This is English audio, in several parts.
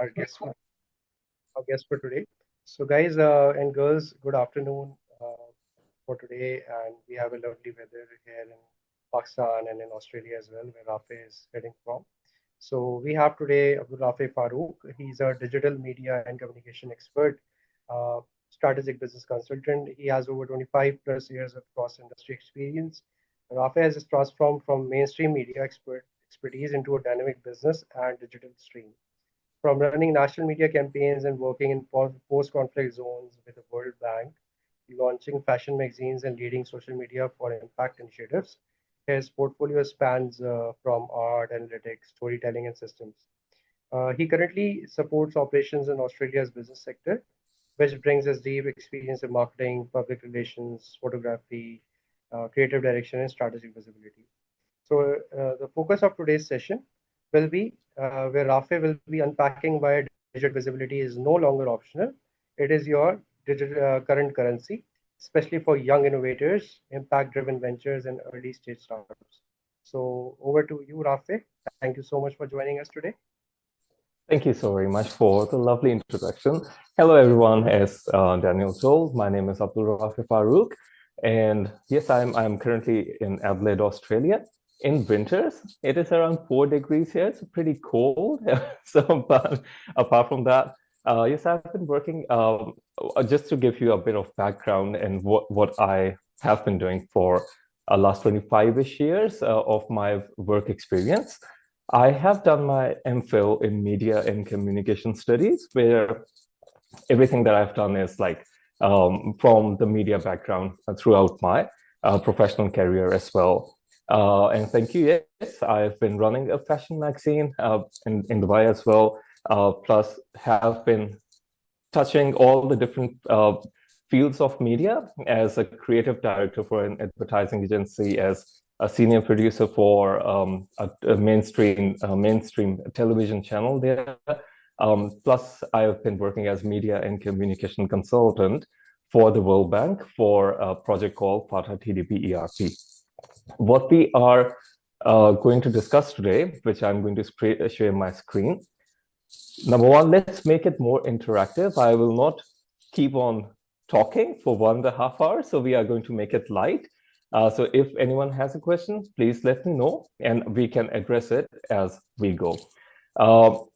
our guest for today. So, guys and girls, good afternoon for today, and we have a lovely weather here in Pakistan and in Australia as well, where Rafe is heading from. So, we have today Raffay Farooq. He's a digital media and communication expert, uh, strategic business consultant. He has over 25 plus years of cross industry experience. Rafe has transformed from mainstream media expertise into a dynamic business and digital stream. From running national media campaigns and working in post-conflict zones with the World Bank, launching fashion magazines and leading social media for impact initiatives, his portfolio spans from art, analytics, storytelling, and systems. He currently supports operations in Australia's business sector, which brings us deep experience in marketing, public relations, photography, creative direction, and strategic visibility. So the focus of today's session will be where Rafe will be unpacking why digital visibility is no longer optional. It is your digital current currency, especially for young innovators, impact-driven ventures, and early-stage startups. So over to you, Rafe. Thank you so much for joining us today. Thank you so very much for the lovely introduction. Hello, everyone. As Daniel told, my name is Raffay Farooq, and yes, I'm currently in Adelaide, Australia. In winters, it is around 4 degrees here. It's pretty cold. So, but apart from that, yes, I've been working. Just to give you a bit of background and what I have been doing for last 25-ish years of my work experience. I have done my MPhil in media and communication studies, where everything that I've done is like from the media background throughout my professional career as well. And thank you. Yes, I've been running a fashion magazine in Dubai as well, plus have been touching all the different fields of media as a creative director for an advertising agency, as a senior producer for a mainstream television channel there. Plus, I have been working as media and communication consultant for the World Bank for a project called FATA TDP ERP. What we are going to discuss today, which I'm going to share my screen. Number one, let's make it more interactive. I will not keep on talking for 1.5 hours, so we are going to make it light. So if anyone has a question, please let me know, and we can address it as we go.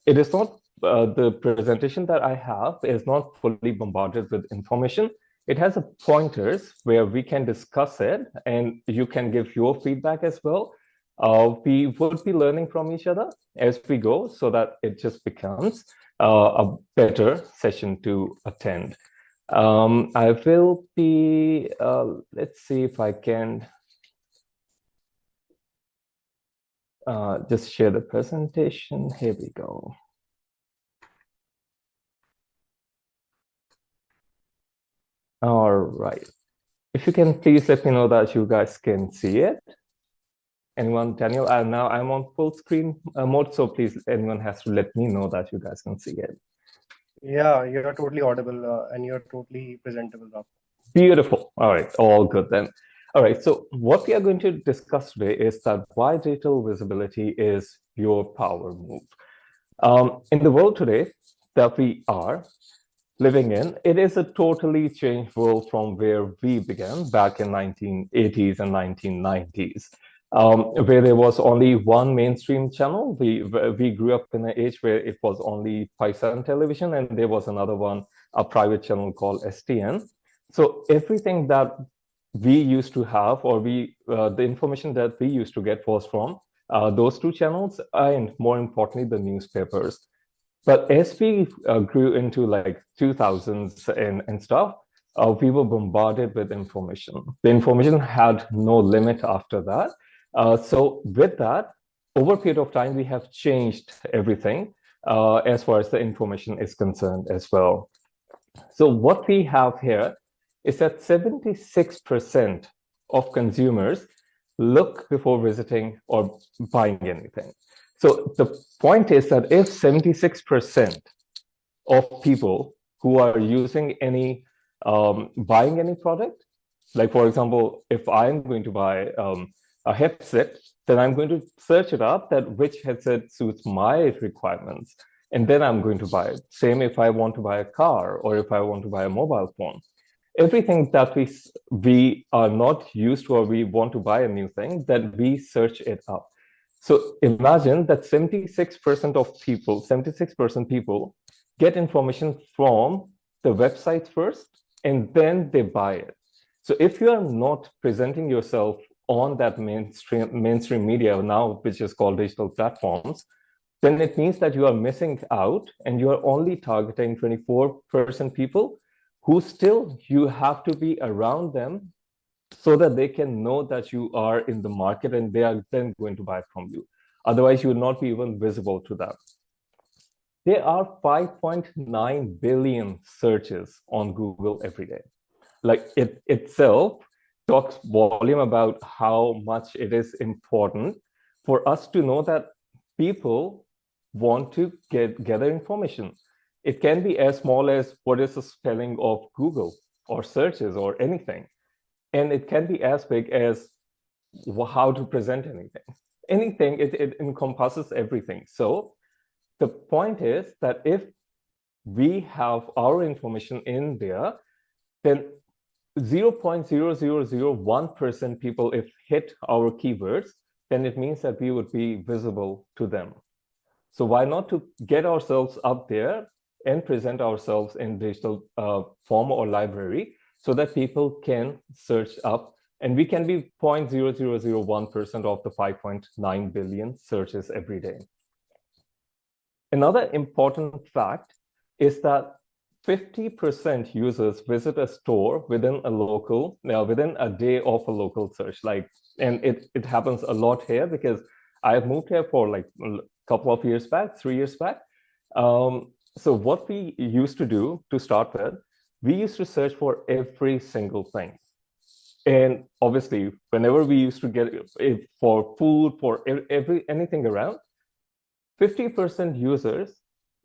It is not the presentation that I have is not fully bombarded with information. It has a pointers where we can discuss it, and you can give your feedback as well. We would be learning from each other as we go, so that it just becomes a better session to attend. I will be, let's see if I can just share the presentation. Here we go. All right. If you can please let me know that you guys can see it. Anyone, Daniel? Now I'm on full screen mode, so please, anyone has to let me know that you guys can see it. Yeah, you're totally audible and you're totally presentable, Rafe. Beautiful. All right, all good then. All right, so what we are going to discuss today is that why digital visibility is your power move. In the world today that we are living in, it is a totally changed world from where we began back in 1980s and 1990s, where there was only one mainstream channel. We grew up in an age where it was only Pakistan television, and there was another one, a private channel called STN. So everything that we used to have, or the information that we used to get was from those two channels, and more importantly, the newspapers. But as we grew into like 2000s and stuff, we were bombarded with information. The information had no limit after that. So with that, over a period of time, we have changed everything as far as the information is concerned as well. So what we have here is that 76% of consumers look before visiting or buying anything. So the point is that if 76% of people who are using any, buying any product, like for example, if I'm going to buy a headset, then I'm going to search it up that which headset suits my requirements. and then I'm going to buy it. Same if I want to buy a car or if I want to buy a mobile phone. Everything that we are not used to or we want to buy a new thing, then we search it up. So imagine that 76% people get information from the website first and then they buy it. So if you are not presenting yourself on that mainstream media now, which is called digital platforms, then it means that you are missing out and you are only targeting 24% people who still you have to be around them so that they can know that you are in the market and they are then going to buy from you. Otherwise, you will not be even visible to them. There are 5.9 billion searches on Google every day. Like it itself talks volume about how much it is important for us to know that people want to gather information. It can be as small as what is the spelling of Google or searches or anything. And it can be as big as how to present anything. Anything, it encompasses everything. So the point is that if we have our information in there, then 0.0001% people, if hit our keywords, then it means that we would be visible to them. So why not to get ourselves up there and present ourselves in digital form or library so that people can search up and we can be 0.0001% of the 5.9 billion searches every day. Another important fact is that 50% users visit a store within a day of a local search. And it happens a lot here because I've moved here for like a couple of years back, 3 years back. So what we used to do to start with, we used to search for every single thing. And obviously, whenever we used to get it for food, for anything around, 50% users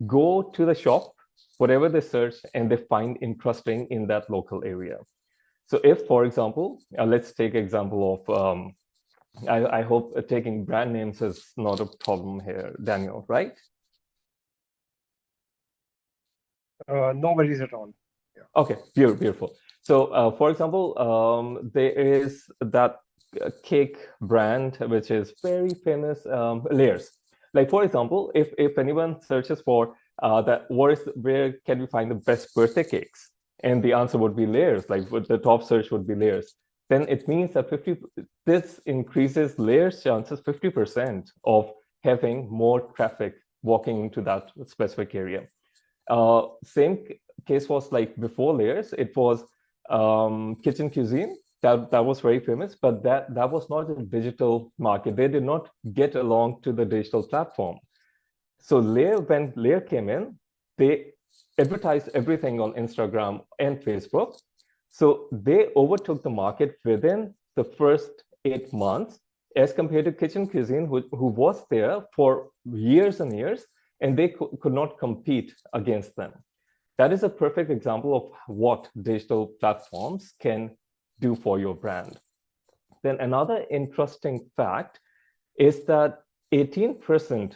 go to the shop, whatever they search, and they find interesting in that local area. So if, for example, let's take example of, I hope taking brand names is not a problem here, Daniel, right? No worries at all. Yeah. Okay, beautiful. So, for example, there is that cake brand which is very famous, Layers. Like for example, if anyone searches for where can we find the best birthday cakes, and the answer would be Layers. Like the top search would be Layers. Then it means that this increases Layers' chances 50% of having more traffic walking into that specific area. Same case was like before Layers, it was Kitchen Cuisine. That was very famous, but that was not a digital market. They did not get along to the digital platform. So when Layer came in, they advertised everything on Instagram and Facebook. So they overtook the market within the first 8 months as compared to Kitchen Cuisine, who was there for years and years, and they could not compete against them. That is a perfect example of what digital platforms can do for your brand. Then another interesting fact is that 18%,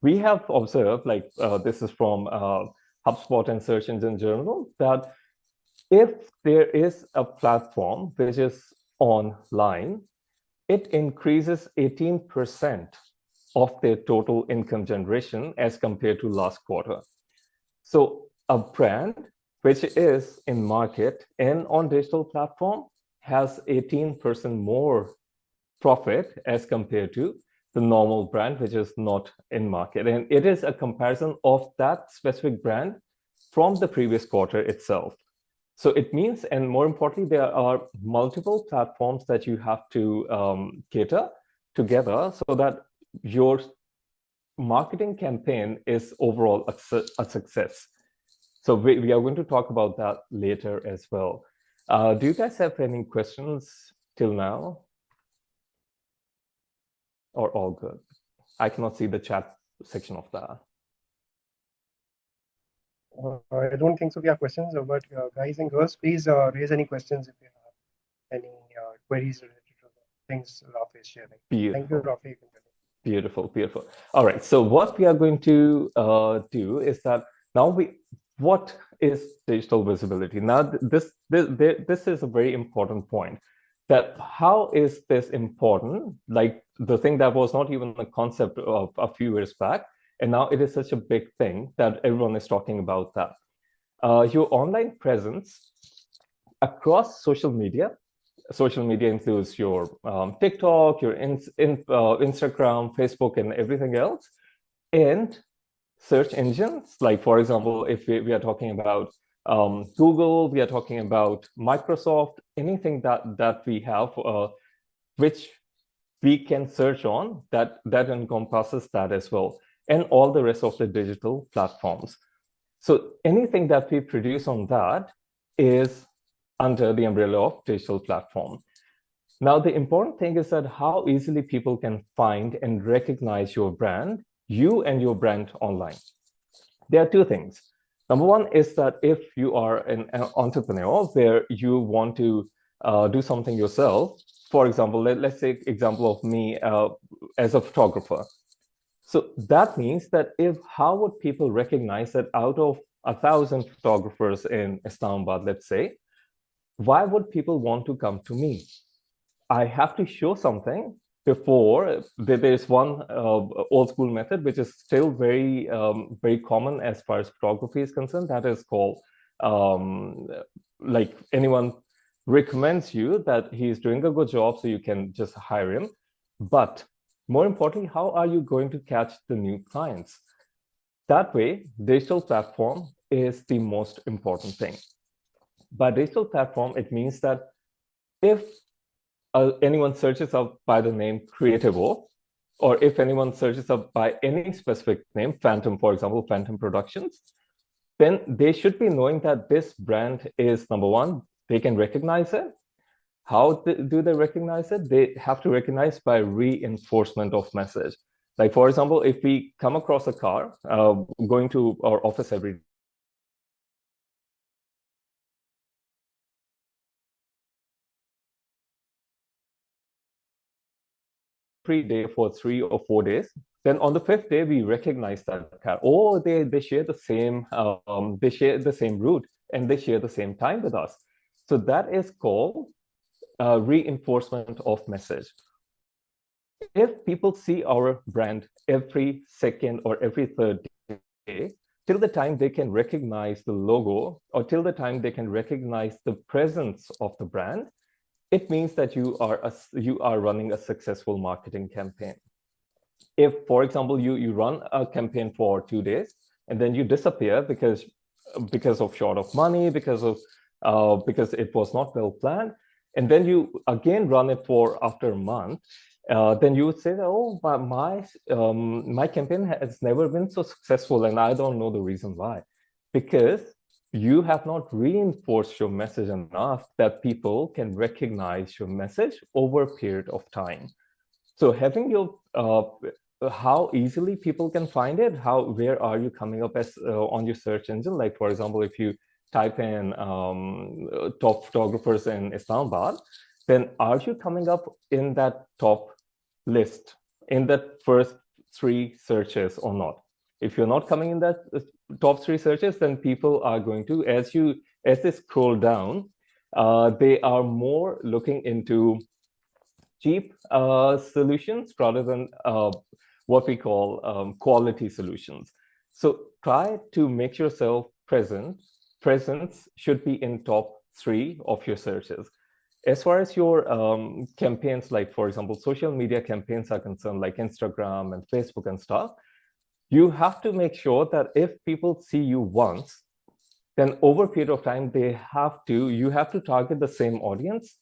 we have observed, like this is from HubSpot and Search Engine Journal, that if there is a platform which is online, it increases 18% of their total income generation as compared to last quarter. So a brand which is in market and on digital platform has 18% more profit as compared to the normal brand which is not in market. And it is a comparison of that specific brand from the previous quarter itself. So it means, and more importantly, there are multiple platforms that you have to cater together so that your marketing campaign is overall a success. So we are going to talk about that later as well. Do you guys have any questions till now? Or all good? I cannot see the chat section of that. I don't think so. We have questions, but guys and girls, please raise any questions if you have any queries related to the things Raffay is sharing. Beautiful. Thank you, Raffay. Beautiful, beautiful. All right. So what we are going to do is that now what is digital visibility? Now, this is a very important point. That how is this important? Like the thing that was not even a concept of a few years back, and now it is such a big thing that everyone is talking about that. Your online presence across social media. Social media includes your TikTok, your Instagram, Facebook, and everything else. And search engines, like for example, if we are talking about Google, we are talking about Microsoft, anything that we have, which we can search on, that encompasses that as well, and all the rest of the digital platforms. So anything that we produce on that is under the umbrella of digital platform. Now, the important thing is that how easily people can find and recognize your brand, you and your brand online. There are two things. Number one is that if you are an entrepreneur where you want to do something yourself, for example, let's take example of me as a photographer. So that means that how would people recognize that out of 1,000 photographers in Islamabad, let's say, why would people want to come to me? I have to show something before. There's one old school method, which is still very common as far as photography is concerned. That is called, like anyone recommends you that he's doing a good job, so you can just hire him. But more importantly, how are you going to catch the new clients? That way, digital platform is the most important thing. By digital platform, it means that if anyone searches up by the name Creativo, or if anyone searches up by any specific name, Phantom, for example, Phantom Productions, then they should be knowing that this brand is, number one, they can recognize it. How do they recognize it? They have to recognize by reinforcement of message. Like, for example, if we come across a car going to our office every day for 3 or 4 days, then on the fifth day we recognize that car. Oh, they share the same route, and they share the same time with us. So that is called reinforcement of message. If people see our brand every second or every third day, till the time they can recognize the logo, or till the time they can recognize the presence of the brand, it means that you are running a successful marketing campaign. If, for example, you run a campaign for 2 days and then you disappear because of short of money, because it was not well planned, and then you again run it for after a month, then you would say that, oh, but my campaign has never been so successful, and I don't know the reason why. Because you have not reinforced your message enough that people can recognize your message over a period of time. So having your how easily people can find it, where are you coming up as on your search engine? Like, for example, if you type in top photographers in Islamabad, then are you coming up in that top list, in that first 3 searches or not? If you're not coming in that top 3 searches, then people are going to, as they scroll down, they are more looking into cheap solutions rather than what we call quality solutions. So try to make yourself present. Presence should be in top 3 of your searches. As far as your campaigns, like, for example, social media campaigns are concerned, like Instagram and Facebook and stuff, you have to make sure that if people see you once, then over a period of time, you have to target the same audience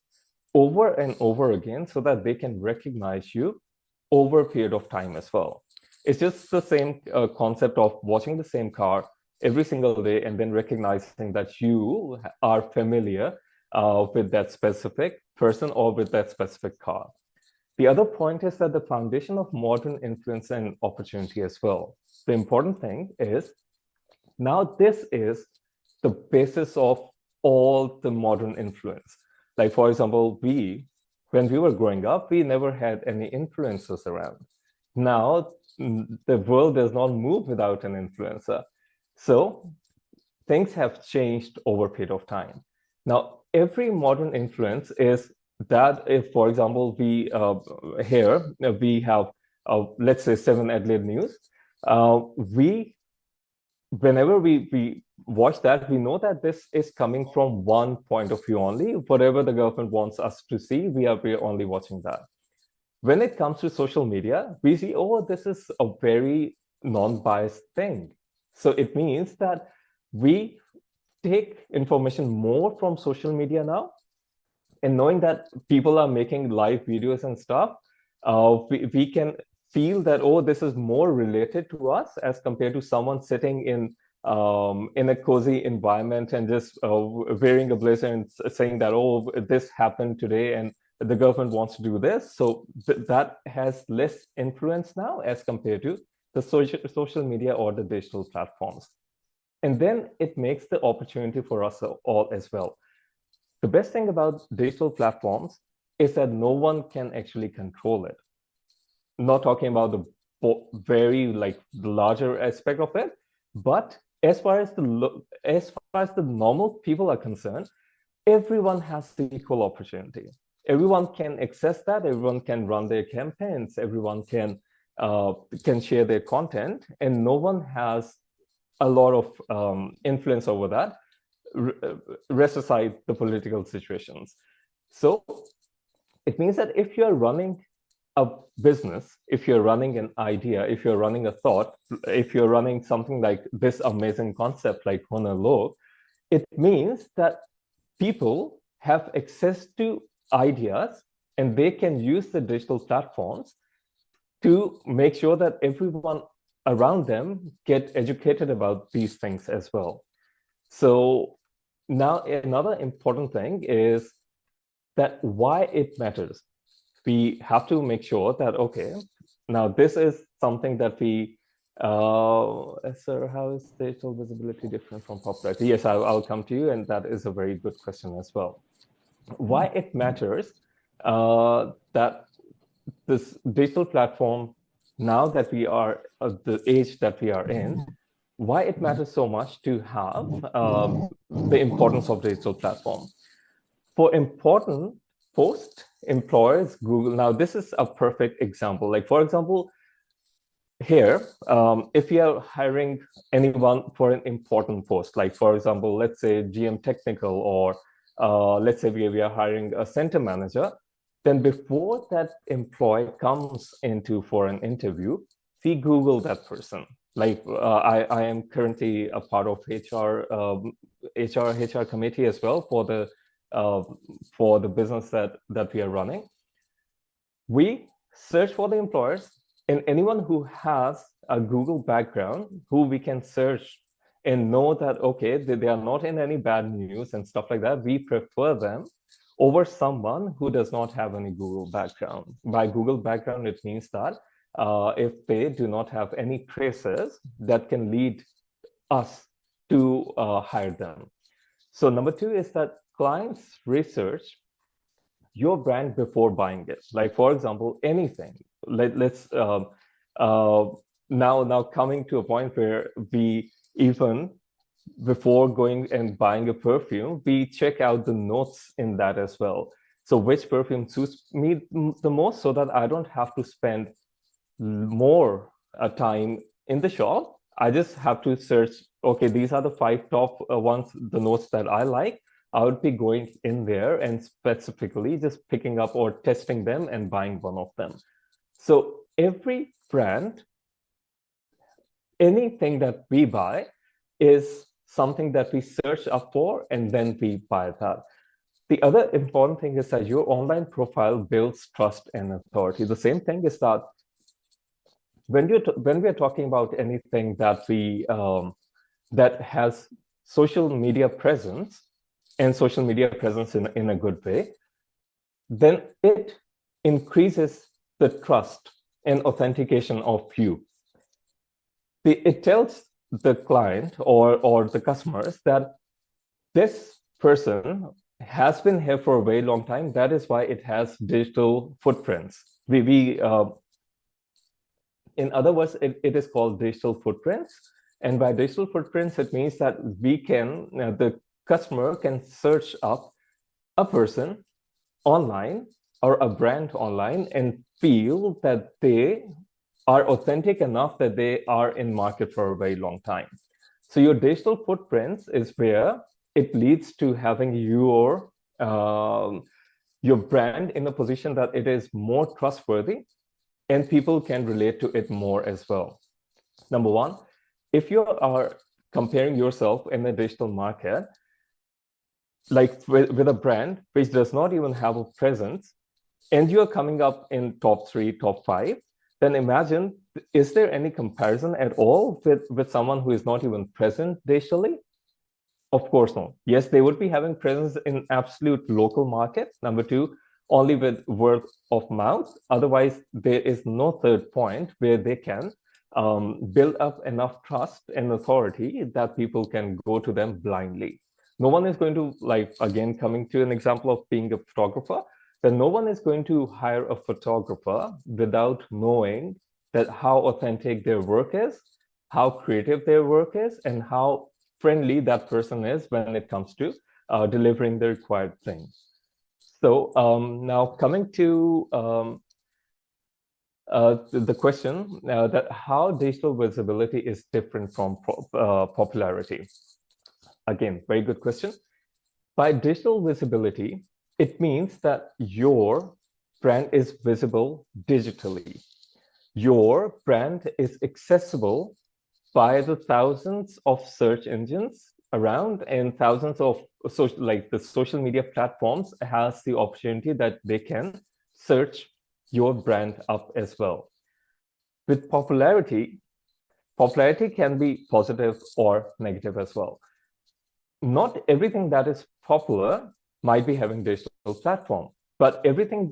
over and over again so that they can recognize you over a period of time as well. It's just the same concept of watching the same car every single day and then recognizing that you are familiar with that specific person or with that specific car. The other point is that the foundation of modern influence and opportunity as well. The important thing is now this is the basis of all the modern influence. Like, for example, when we were growing up, we never had any influencers around. now the world does not move without an influencer. So things have changed over a period of time. Now, every modern influence is that if, for example, we have, let's say, 7 Adelaide News, we whenever we watch that, we know that this is coming from one point of view only. Whatever the government wants us to see, we're only watching that. When it comes to social media, we see, oh, this is a very non-biased thing. So it means that we take information more from social media now, and knowing that people are making live videos and stuff, we can feel that, oh, this is more related to us as compared to someone sitting in a cozy environment and just wearing a blazer and saying that, oh, this happened today and the government wants to do this. So that has less influence now as compared to the social media or the digital platforms. And then it makes the opportunity for us all as well. The best thing about digital platforms is that no one can actually control it. Not talking about the very like the larger aspect of it, but as far as the normal people are concerned, everyone has equal opportunity. Everyone can access that. Everyone can run their campaigns. Everyone can share their content, and no one has a lot of influence over that, rest aside the political situations. So it means that if you're running a business, if you're running an idea, if you're running a thought, if you're running something like this amazing concept like Hunar-Logue, it means that people have access to ideas and they can use the digital platforms to make sure that everyone around them get educated about these things as well. So now another important thing is that why it matters. We have to make sure that, okay, now this is something that sir, how is digital visibility different from popularity? Yes, I'll come to you, and that is a very good question as well. Why it matters that this digital platform, now that we are the age that we are in, why it matters so much to have the importance of digital platform. For important post employers, Google, now this is a perfect example. Like, for example, here, if you are hiring anyone for an important post, like, for example, let's say GM technical, or let's say we are hiring a center manager, then before that employee comes into for an interview, we Google that person. Like, I am currently a part of HR committee as well for the business that we are running. We search for the employers, and anyone who has a Google background, who we can search and know that, okay, they are not in any bad news and stuff like that, we prefer them over someone who does not have any Google background. By Google background, it means that if they do not have any traces that can lead us to hire them. So number two is that clients research your brand before buying it. Like, for example, anything. Let's uh, now coming to a point where we, even before going and buying a perfume, we check out the notes in that as well. So which perfume suits me the most, so that I don't have to spend more time in the shop. I just have to search, okay, these are the 5 top ones, the notes that I like. I would be going in there and specifically just picking up or testing them and buying one of them. So every brand, anything that we buy is something that we search up for, and then we buy that. The other important thing is that your online profile builds trust and authority. The same thing is that when we're talking about anything that has social media presence, and social media presence in a good way, then it increases the trust and authentication of you. It tells the client or the customers that this person has been here for a very long time. That is why it has digital footprints. In other words, it is called digital footprints. And by digital footprints, it means that the customer can search up a person online or a brand online and feel that they are authentic enough that they are in market for a very long time. So your digital footprints is where it leads to having your brand in a position that it is more trustworthy and people can relate to it more as well. Number one, if you are comparing yourself in the digital market, like with a brand which does not even have a presence, and you're coming up in top 3, top 5, then imagine, is there any comparison at all with someone who is not even present digitally? Of course not. Yes, they would be having presence in absolute local market. Number two, only with word of mouth. Otherwise, there is no third point where they can build up enough trust and authority that people can go to them blindly. No one is going to, like, again, coming to an example of being a photographer, then no one is going to hire a photographer without knowing that how authentic their work is, how creative their work is, and how friendly that person is when it comes to delivering the required thing. So now coming to the question that how digital visibility is different from popularity. Again, very good question. By digital visibility, it means that your brand is visible digitally. Your brand is accessible by the thousands of search engines around, and thousands of social, like the social media platforms has the opportunity that they can search your brand up as well. With popularity can be positive or negative as well. Not everything that is popular might be having digital platform, but everything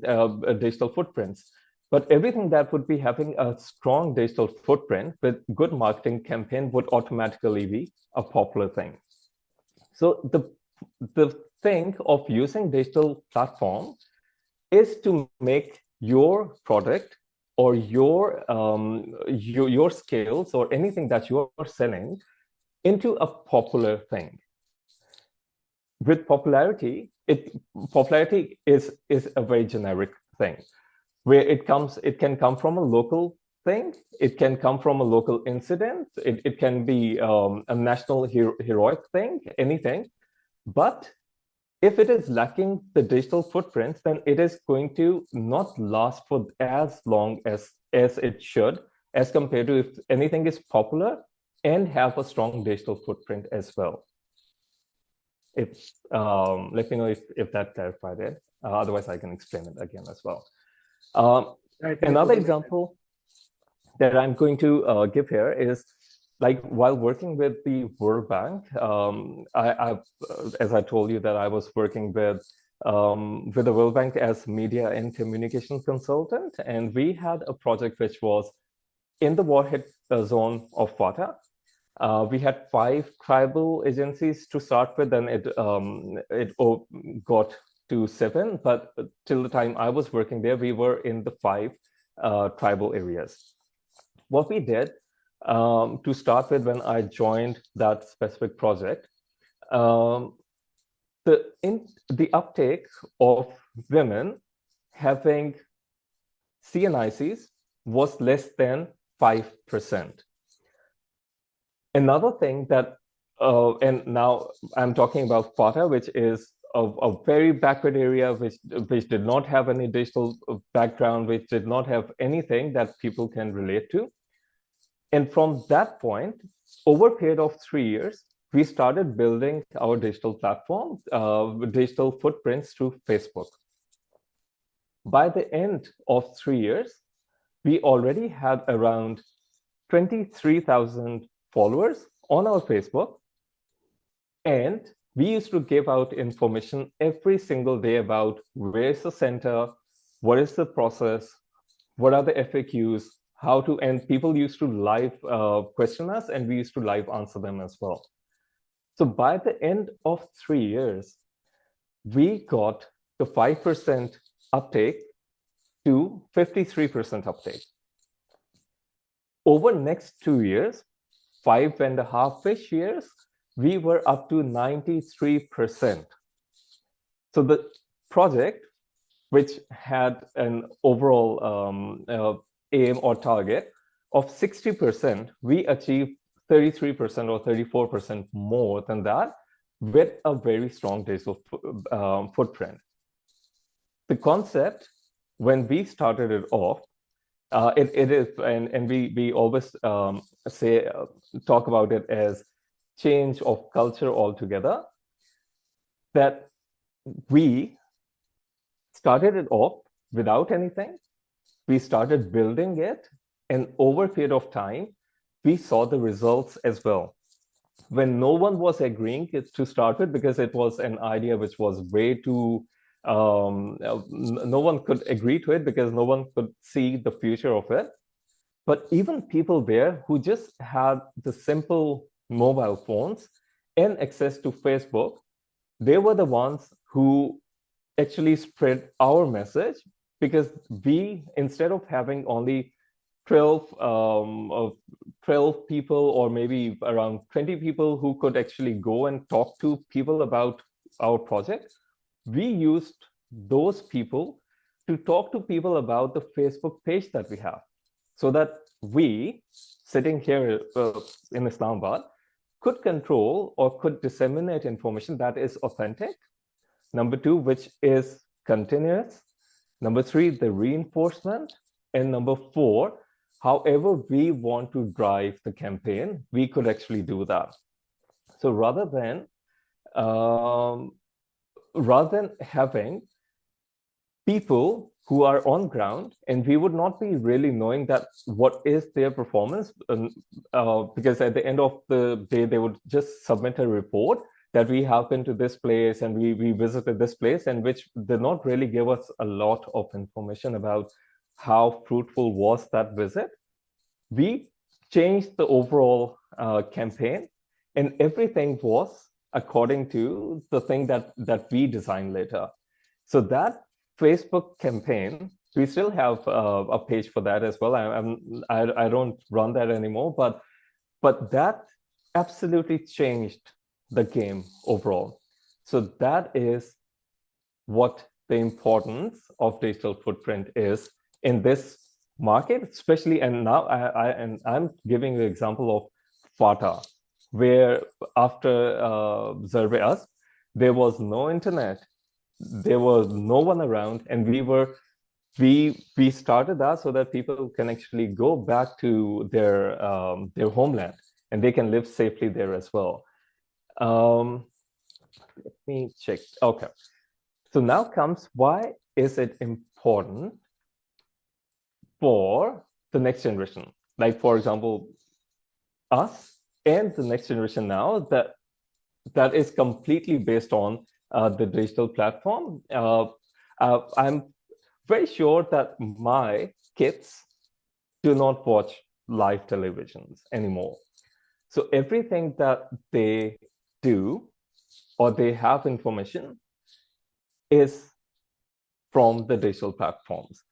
digital footprints. But everything that would be having a strong digital footprint with good marketing campaign would automatically be a popular thing. So the thing of using digital platform is to make your product or your skills or anything that you are selling into a popular thing. With popularity, popularity is a very generic thing, where it can come from a local thing, it can come from a local incident, it can be a national heroic thing, anything. But if it is lacking the digital footprints, then it is going to not last for as long as it should, as compared to if anything is popular and have a strong digital footprint as well. Let me know if that clarified it. Otherwise, I can explain it again as well. Another example that I'm going to give here is, like, while working with the World Bank, as I told you that I was working with the World Bank as media and communications consultant, and we had a project which was in the warhead zone of FATA. We had 5 tribal agencies to start with, and it got to 7, but till the time I was working there, we were in the 5 tribal areas. What we did to start with when I joined that specific project, the uptake of women having CNICs was less than 5%. Another thing that, and now I'm talking about FATA, which is a very backward area, which did not have any digital background, which did not have anything that people can relate to. And from that point, over a period of 3 years, we started building our digital platform, digital footprints through Facebook. By the end of 3 years, we already had around 23,000 followers on our Facebook. And we used to give out information every single day about where's the center, what is the process, what are the FAQs, how to, and people used to live question us, and we used to live answer them as well. So by the end of 3 years, we got the 5% uptake to 53% uptake. over next 2 years, 5.5-ish years, we were up to 93%. So the project, which had an overall aim or target of 60%, we achieved 33% or 34% more than that with a very strong digital footprint. The concept, when we started it off, it is, and we always talk about it as change of culture altogether, that we started it off without anything. We started building it, and over a period of time, we saw the results as well. When no one was agreeing to start with, because it was an idea which was way too, no one could agree to it because no one could see the future of it. But even people there who just had the simple mobile phones and access to Facebook, they were the ones who actually spread our message, because we, instead of having only 12 people or maybe around 20 people who could actually go and talk to people about our project, we used those people to talk to people about the Facebook page that we have, so that we, sitting here in Islamabad, could control or could disseminate information that is authentic. Number two, which is continuous. Number three, the reinforcement. And number four, however we want to drive the campaign, we could actually do that. So rather than having people who are on ground, and we would not be really knowing that what is their performance, because at the end of the day, they would just submit a report that we have been to this place and we visited this place, and which did not really give us a lot of information about how fruitful was that visit. We changed the overall campaign, and everything was according to the thing that we designed later. So that Facebook campaign, we still have a page for that as well. I don't run that anymore, but that absolutely changed the game overall. So that is what the importance of digital footprint is in this market, especially. And now I'm giving the example of FATA, where after Zarbe-Us, there was no internet, there was no one around, and we started that so that people can actually go back to their homeland and they can live safely there as well. Let me check. Okay. So now comes, why is it important for the next generation? Like, for example, us and the next generation now, that is completely based on the digital platform. I'm very sure that my kids do not watch live televisions anymore. So everything that they do or they have information is from the digital platforms.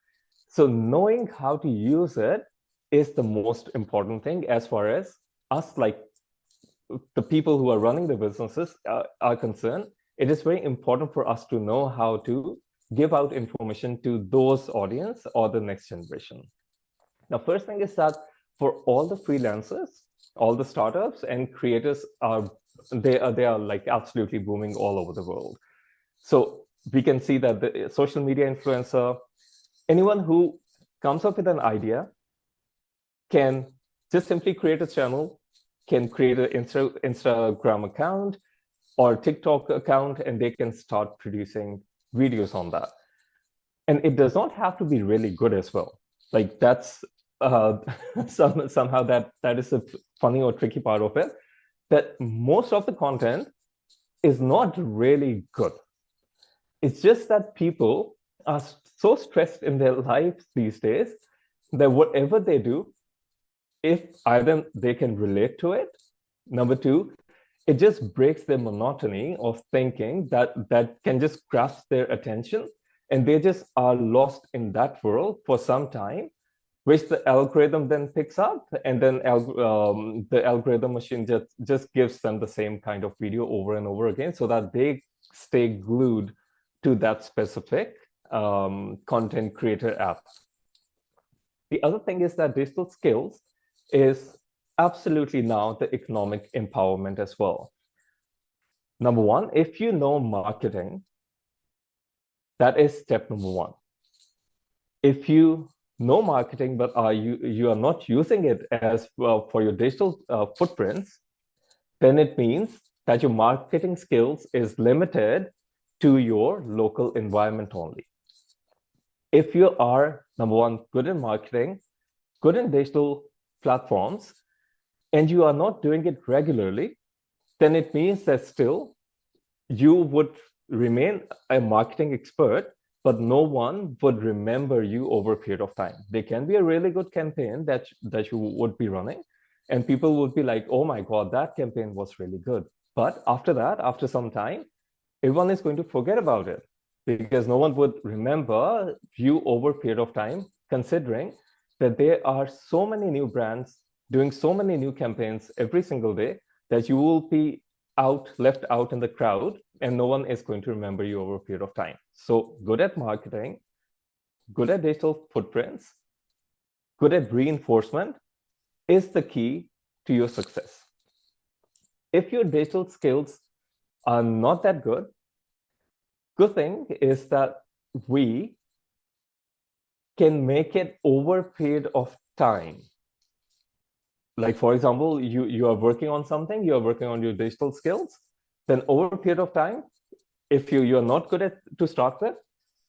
So knowing how to use it is the most important thing as far as us, like the people who are running the businesses are concerned. It is very important for us to know how to give out information to those audience or the next generation. Now, first thing is that for all the freelancers, all the startups and creators they are like absolutely booming all over the world. So we can see that the social media influencer, anyone who comes up with an idea can just simply create a channel, can create an Instagram account or TikTok account, and they can start producing videos on that. And it does not have to be really good as well. Like that's somehow that is a funny or tricky part of it, that most of the content is not really good. It's just that people are so stressed in their lives these days that whatever they do, if either they can relate to it, number two, it just breaks their monotony of thinking that can just grasp their attention, and they just are lost in that world for some time. which the algorithm then picks up, and then the algorithm machine just gives them the same kind of video over and over again so that they stay glued to that specific content creator app. The other thing is that digital skills is absolutely now the economic empowerment as well. Number one, if you know marketing, that is step number one. If you know marketing, but you are not using it as well for your digital footprints, then it means that your marketing skills is limited to your local environment only. If you are, number one, good in marketing, good in digital platforms, and you are not doing it regularly, then it means that still you would remain a marketing expert, but no one would remember you over a period of time. There can be a really good campaign that you would be running, and people would be like, oh my God, that campaign was really good. But after that, after some time, everyone is going to forget about it because no one would remember you over a period of time, considering that there are so many new brands doing so many new campaigns every single day that you will be left out in the crowd, and no one is going to remember you over a period of time. So good at marketing, good at digital footprints, good at reinforcement is the key to your success. If your digital skills are not that good thing is that we can make it over a period of time. Like, for example, you are working on something, you are working on your digital skills, then over a period of time, if you're not good at to start with,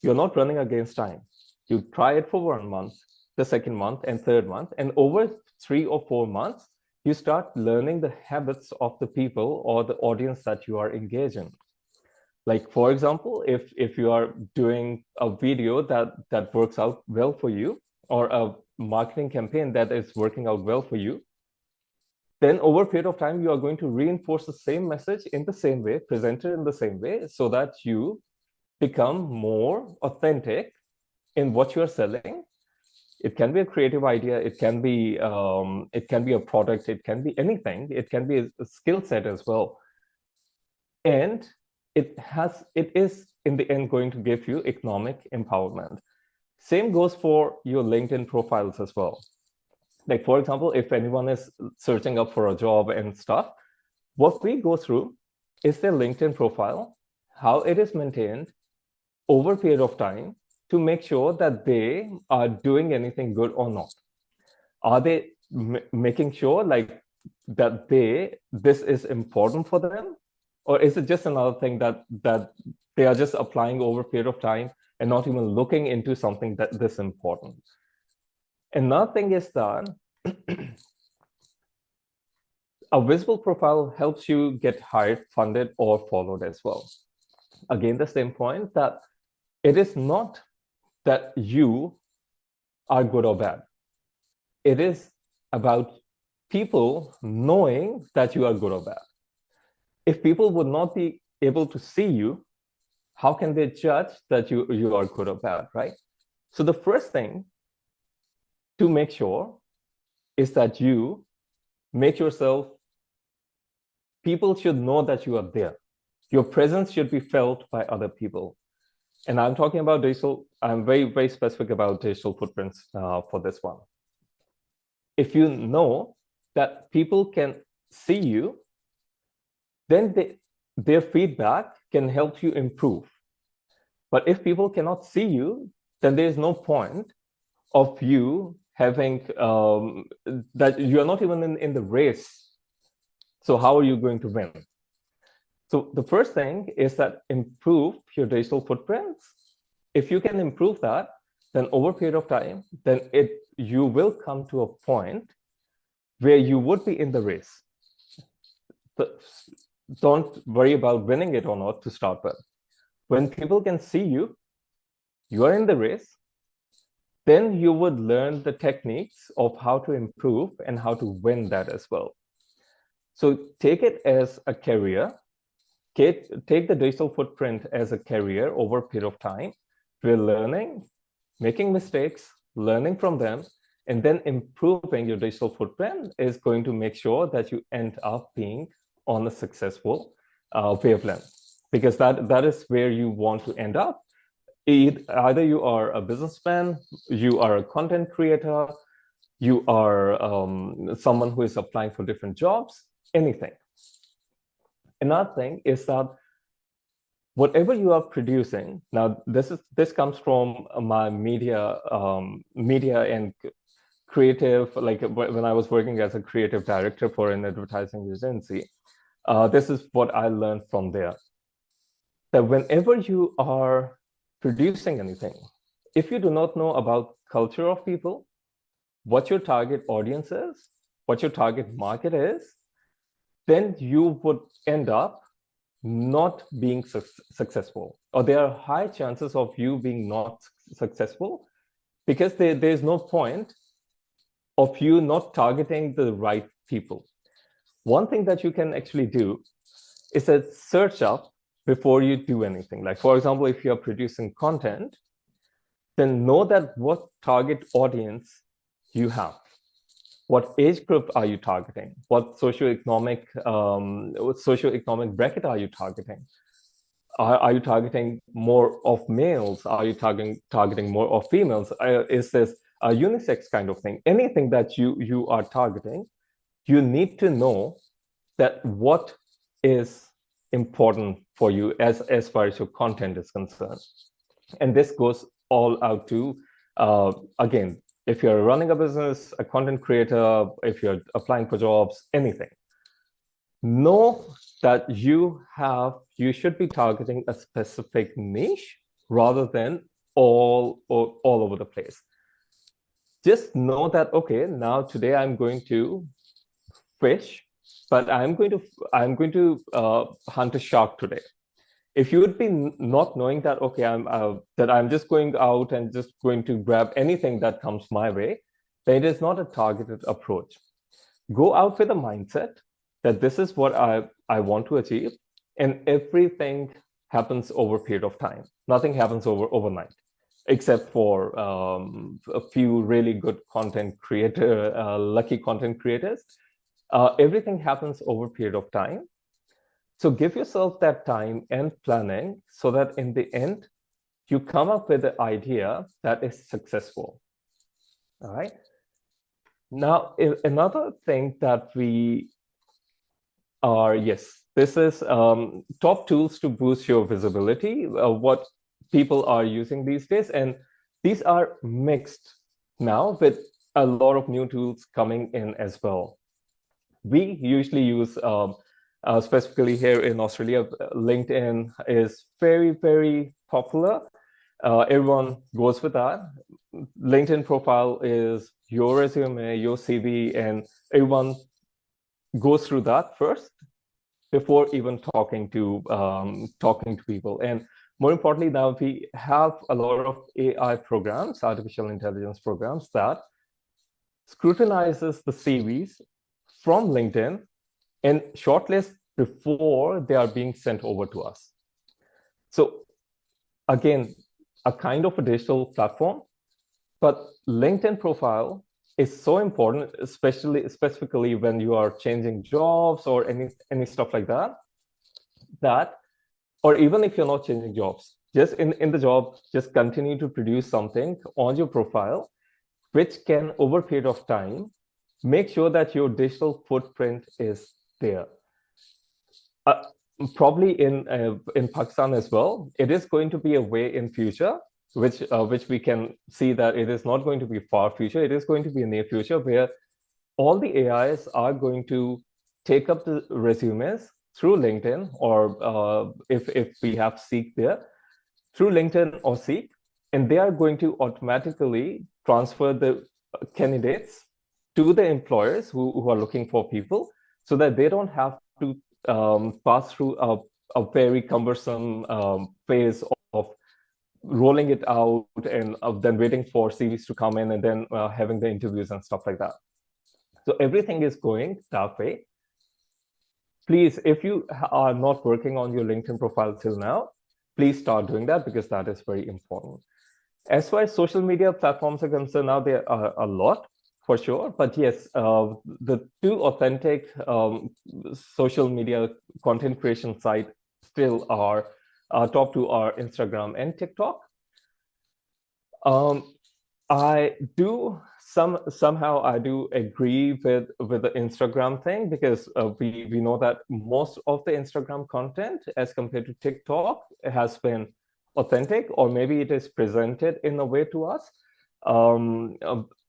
you're not running against time. You try it for 1 month, the second month, and third month, and over 3 or 4 months, you start learning the habits of the people or the audience that you are engaging. Like, for example, if you are doing a video that works out well for you, or a marketing campaign that is working out well for you, then over a period of time, you are going to reinforce the same message in the same way, present it in the same way, so that you become more authentic in what you're selling. It can be a creative idea, it can be a product, it can be anything, it can be a skill set as well. And it is in the end going to give you economic empowerment. Same goes for your LinkedIn profiles as well. Like, for example, if anyone is searching up for a job and stuff, what we go through is their LinkedIn profile, how it is maintained over a period of time to make sure that they are doing anything good or not. Are they making sure like that this is important for them? Or is it just another thing that they are just applying over a period of time and not even looking into something that this important? Another thing is that a visible profile helps you get hired, funded, or followed as well. Again, the same point that it is not that you are good or bad. It is about people knowing that you are good or bad. If people would not be able to see you, how can they judge that you are good or bad, right? So the first thing to make sure is that you make yourself, people should know that you are there. Your presence should be felt by other people. And I'm talking about digital, I'm very, very specific about digital footprints for this one. If you know that people can see you, then their feedback can help you improve. But if people cannot see you, then there is no point of you having that you are not even in the race. So how are you going to win? So the first thing is that improve your digital footprints. If you can improve that, then over a period of time, then you will come to a point where you would be in the race. But don't worry about winning it or not to start with. When people can see you, you are in the race, then you would learn the techniques of how to improve and how to win that as well. So take it as a career. Take the digital footprint as a career over a period of time. We're learning, making mistakes, learning from them, And then improving your digital footprint is going to make sure that you end up being on a successful wavelength, because that is where you want to end up. Either you are a businessman, you are a content creator, you are someone who is applying for different jobs, anything. Another thing is that whatever you are producing, now this comes from my media and creative, like when I was working as a creative director for an advertising agency. This is what I learned from there. That whenever you are producing anything, if you do not know about culture of people, what your target audience is, what your target market is, then you would end up not being successful, or there are high chances of you being not successful, because there's no point of you not targeting the right people. One thing that you can actually do is a search up before you do anything. Like, for example, if you're producing content, then know that what target audience you have. What age group are you targeting? What socioeconomic bracket are you targeting? Are you targeting more of males? Are you targeting more of females? Is this a unisex kind of thing? Anything that you are targeting, you need to know that what is important for you as far as your content is concerned. And this goes all out to, again, if you're running a business, a content creator, if you're applying for jobs, anything, know that you should be targeting a specific niche rather than all over the place. Just know that, okay, now today I'm going to fish, but I'm going to hunt a shark today. If you would be not knowing that, okay, I'm just going out and just going to grab anything that comes my way, then it is not a targeted approach. Go out with a mindset that this is what I want to achieve, and everything happens over a period of time. Nothing happens overnight, except for a few really good lucky content creators. Everything happens over a period of time. So give yourself that time and planning so that in the end, you come up with an idea that is successful. All right. Now, another thing that we are, yes, this is top tools to boost your visibility, what people are using these days. And these are mixed now with a lot of new tools coming in as well. We usually use, specifically here in Australia, LinkedIn is very, very popular. Everyone goes with that. LinkedIn profile is your resume, your CV, and everyone goes through that first before even talking to people. And more importantly, now we have a lot of AI programs, artificial intelligence programs, that scrutinizes the CVs from LinkedIn and shortlist before they are being sent over to us. So again, a kind of a digital platform, but LinkedIn profile is so important, specifically when you are changing jobs or any stuff like that, or even if you're not changing jobs, just in the job, just continue to produce something on your profile, which can, over a period of time, make sure that your digital footprint is there. Probably in Pakistan as well, it is going to be a way in future, which we can see that it is not going to be far future. It is going to be a near future where all the AIs are going to take up the resumes through LinkedIn, or if we have Seek there, through LinkedIn or Seek, and they are going to automatically transfer the candidates to the employers who are looking for people, so that they don't have to pass through a very cumbersome phase of rolling it out and then waiting for CVs to come in and then having the interviews and stuff like that. So everything is going that way. Please, if you are not working on your LinkedIn profile till now, please start doing that, because that is very important. As far as social media platforms are concerned, now there are a lot. for sure. But yes, the two authentic social media content creation site still are top two are Instagram and TikTok. Um, I do somehow I do agree with the Instagram thing because we know that most of the Instagram content as compared to TikTok has been authentic, or maybe it is presented in a way to us,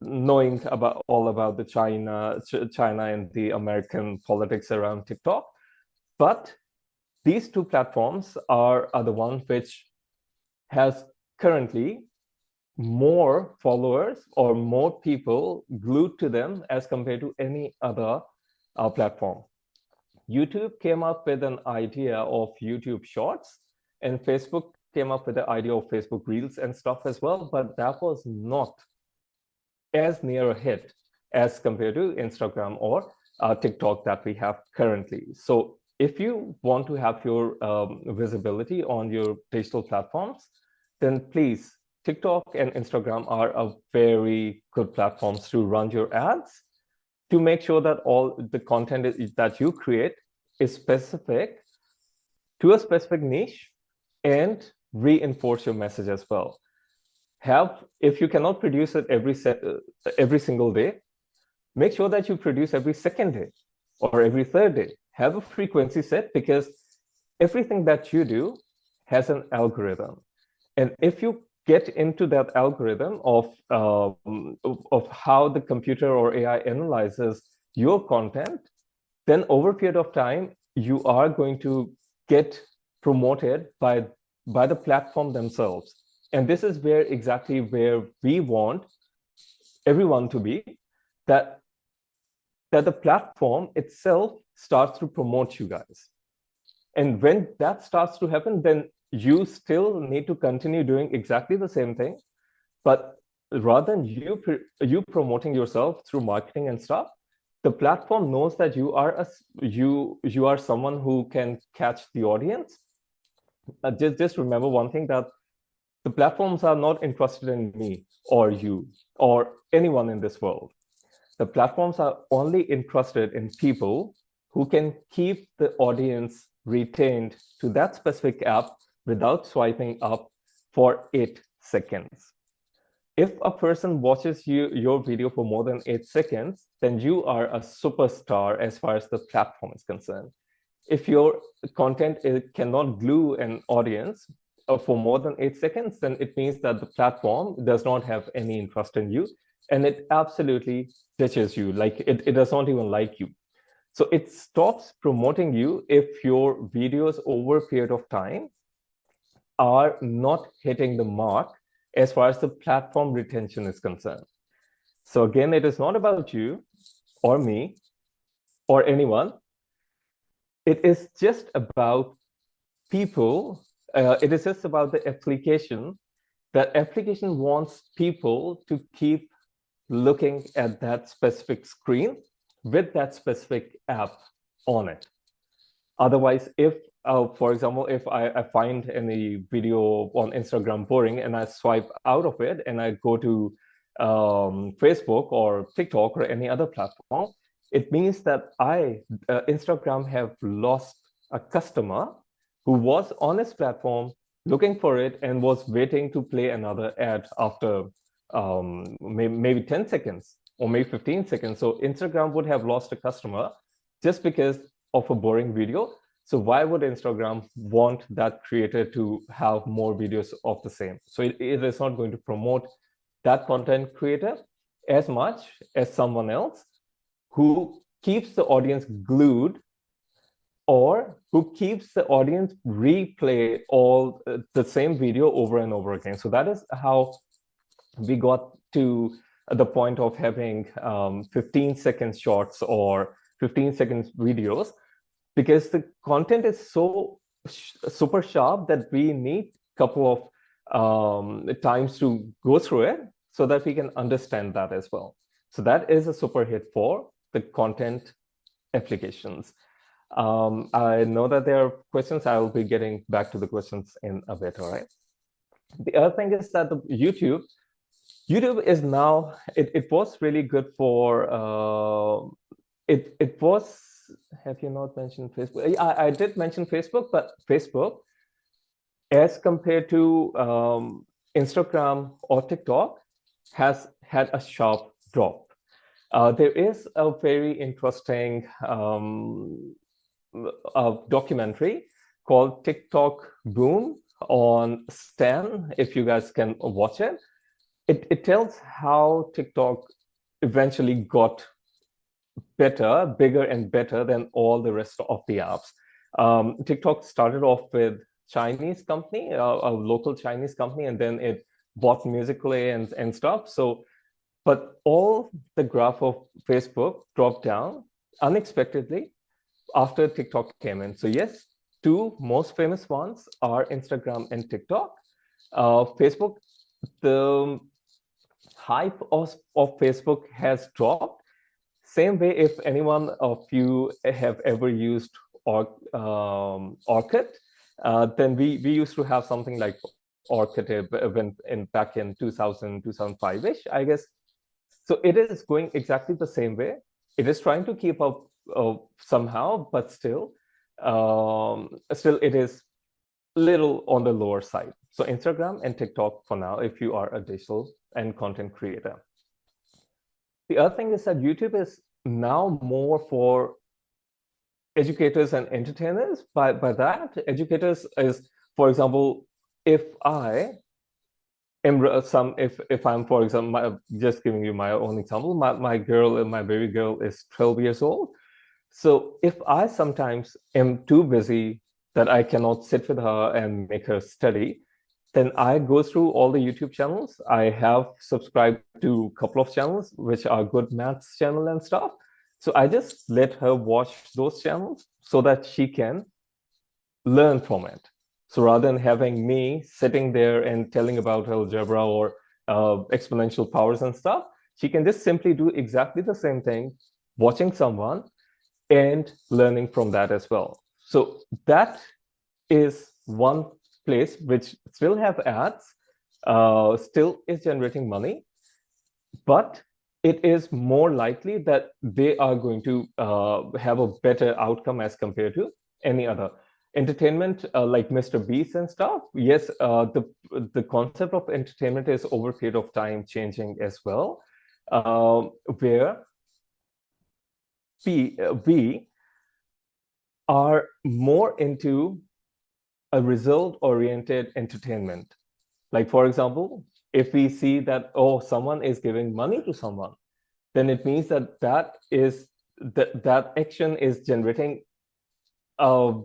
knowing about all about the China and the American politics around TikTok. But these two platforms are the ones which has currently more followers or more people glued to them as compared to any other platform. YouTube came up with an idea of YouTube Shorts, and Facebook came up with the idea of Facebook Reels and stuff as well, but that was not as near a hit as compared to Instagram or TikTok that we have currently. So if you want to have your visibility on your digital platforms, then please, TikTok and Instagram are a very good platforms to run your ads, to make sure that all the content that you create is specific to a specific niche and reinforce your message as well. If you cannot produce it every single day, make sure that you produce every second day or every third day. Have a frequency set, because everything that you do has an algorithm. And if you get into that algorithm of how the computer or AI analyzes your content, then over a period of time, you are going to get promoted by the platform themselves. And this is exactly where we want everyone to be, that the platform itself starts to promote you guys. And when that starts to happen, then you still need to continue doing exactly the same thing, but rather than you promoting yourself through marketing and stuff, the platform knows that you are someone who can catch the audience. Just remember one thing, that the platforms are not interested in me or you or anyone in this world. The platforms are only interested in people who can keep the audience retained to that specific app without swiping up for 8 seconds. If a person watches your video for more than 8 seconds, then you are a superstar as far as the platform is concerned. If your content cannot glue an audience for more than 8 seconds, then it means that the platform does not have any interest in you, and it absolutely ditches you. Like it does not even like you. So it stops promoting you if your videos over a period of time are not hitting the mark as far as the platform retention is concerned. So again, it is not about you or me or anyone. It is just about people. It is just about the application. That application wants people to keep looking at that specific screen with that specific app on it. Otherwise, if for example, if I find any video on Instagram boring and I swipe out of it and I go to Facebook or TikTok or any other platform, it means that Instagram have lost a customer who was on its platform looking for it and was waiting to play another ad after maybe 10 seconds or maybe 15 seconds. So Instagram would have lost a customer just because of a boring video. So why would Instagram want that creator to have more videos of the same? So it is not going to promote that content creator as much as someone else who keeps the audience glued, or who keeps the audience replay all the same video over and over again. So that is how we got to the point of having 15 second shorts or 15 seconds videos, because the content is so super sharp that we need a couple of times to go through it so that we can understand that as well. So that is a super hit for the content applications. I know that there are questions. I will be getting back to the questions in a bit, all right? The other thing is that the YouTube YouTube is now, it was really good for, it was, have you not mentioned Facebook? I did mention Facebook, but Facebook, as compared to Instagram or TikTok, has had a sharp drop. There is a very interesting documentary called TikTok Boom on Stan, if you guys can watch it. It tells how TikTok eventually got better, bigger and better than all the rest of the apps. TikTok started off with Chinese company, a local Chinese company, and then it bought Musical.ly and stuff. So, but all the graph of Facebook dropped down unexpectedly after TikTok came in. So yes, two most famous ones are Instagram and TikTok. Facebook, the hype of Facebook has dropped. Same way, if anyone of you have ever used Orkut, then we used to have something like Orkut back in 2000, 2005-ish, I guess. So it is going exactly the same way. It is trying to keep up somehow, but still it is little on the lower side. So Instagram and TikTok for now, if you are a digital and content creator. The other thing is that YouTube is now more for educators and entertainers. By that, educators is, for example, if I am if I'm, for example, just giving you my own example, my baby girl is 12 years old. So if I sometimes am too busy that I cannot sit with her and make her study, then I go through all the YouTube channels. I have subscribed to a couple of channels, which are good maths channel and stuff. So I just let her watch those channels so that she can learn from it. So rather than having me sitting there and telling about algebra or exponential powers and stuff, she can just simply do exactly the same thing, watching someone and learning from that as well. So that is one place which still have ads, still is generating money, but it is more likely that they are going to have a better outcome as compared to any other entertainment, like Mr. Beast and stuff. Yes, the concept of entertainment is over a period of time changing as well, where we are more into a result-oriented entertainment. Like, for example, if we see that, oh, someone is giving money to someone, then it means that that action is generating a,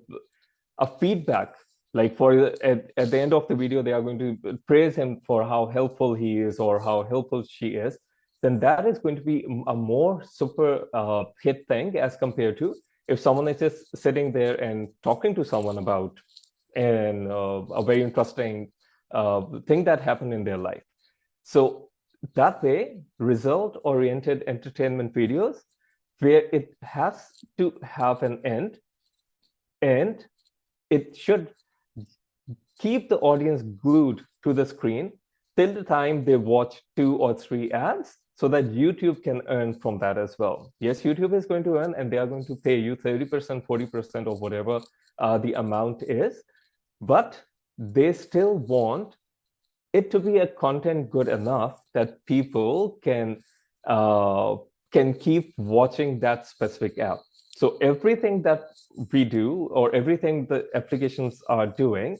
a feedback. Like at the end of the video, they are going to praise him for how helpful he is or how helpful she is. Then that is going to be a more super hit thing as compared to if someone is just sitting there and talking to someone about a very interesting thing that happened in their life. So that way, result-oriented entertainment videos, where it has to have an end, and it should keep the audience glued to the screen till the time they watch 2 or 3 ads, so that YouTube can earn from that as well. Yes, YouTube is going to earn, and they are going to pay you 30%, 40%, or whatever the amount is, but they still want it to be a content good enough that people can keep watching that specific app. So everything that we do or everything the applications are doing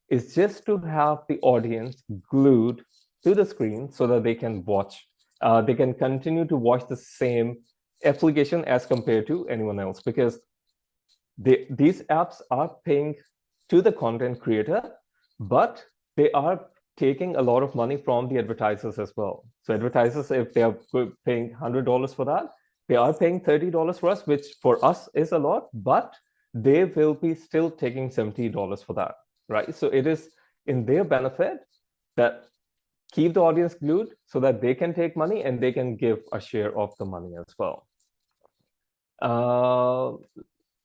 is just to have the audience glued to the screen so that they can watch, they can continue to watch the same application as compared to anyone else, because these apps are paying to the content creator, but they are taking a lot of money from the advertisers as well. So advertisers, if they are paying $100 for that, they are paying $30 for us, which for us is a lot, but they will be still taking $70 for that, right? So it is in their benefit that keep the audience glued so that they can take money and they can give a share of the money as well.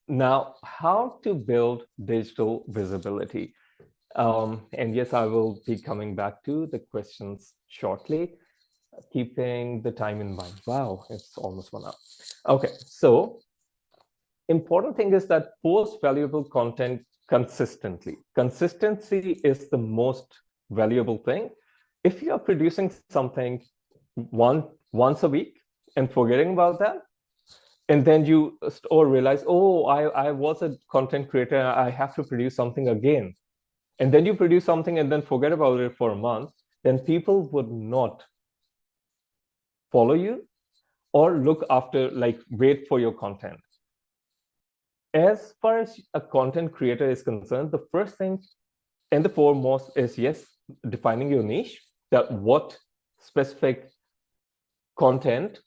Now, how to build digital visibility? And yes, I will be coming back to the questions shortly. Keeping the time in mind. Wow, it's almost 1 hour. Okay, so important thing is that post valuable content consistently. Consistency is the most valuable thing. If you are producing something once a week and forgetting about that, and then you or realize, oh, I was a content creator, I have to produce something again, and then you produce something and then forget about it for a month, then people would not follow you or look after, like, wait for your content. As far as a content creator is concerned, the first thing and the foremost is, yes, defining your niche, that what specific content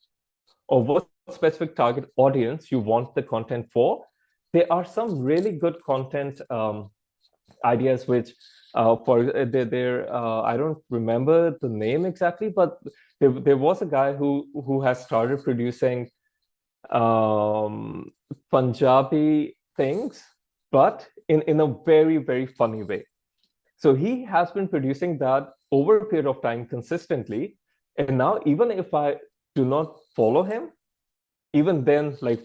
or what specific target audience you want the content for. There are some really good content ideas which I don't remember the name exactly, but there was a guy who has started producing Punjabi things, but in a very, very funny way. So he has been producing that over a period of time consistently. And now, even if I do not follow him, even then, like,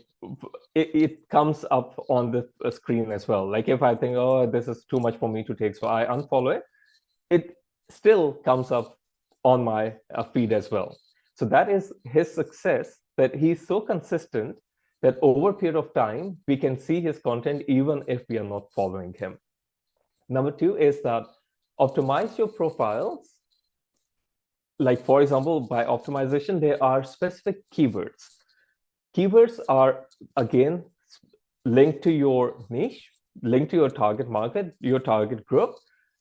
it comes up on the screen as well. Like, if I think, oh, this is too much for me to take, so I unfollow it, it still comes up on my feed as well. So that is his success, that he's so consistent that over a period of time, we can see his content even if we are not following him. Number two is that optimize your profiles. Like, for example, by optimization, there are specific keywords. Keywords are, again, linked to your niche, linked to your target market, your target group.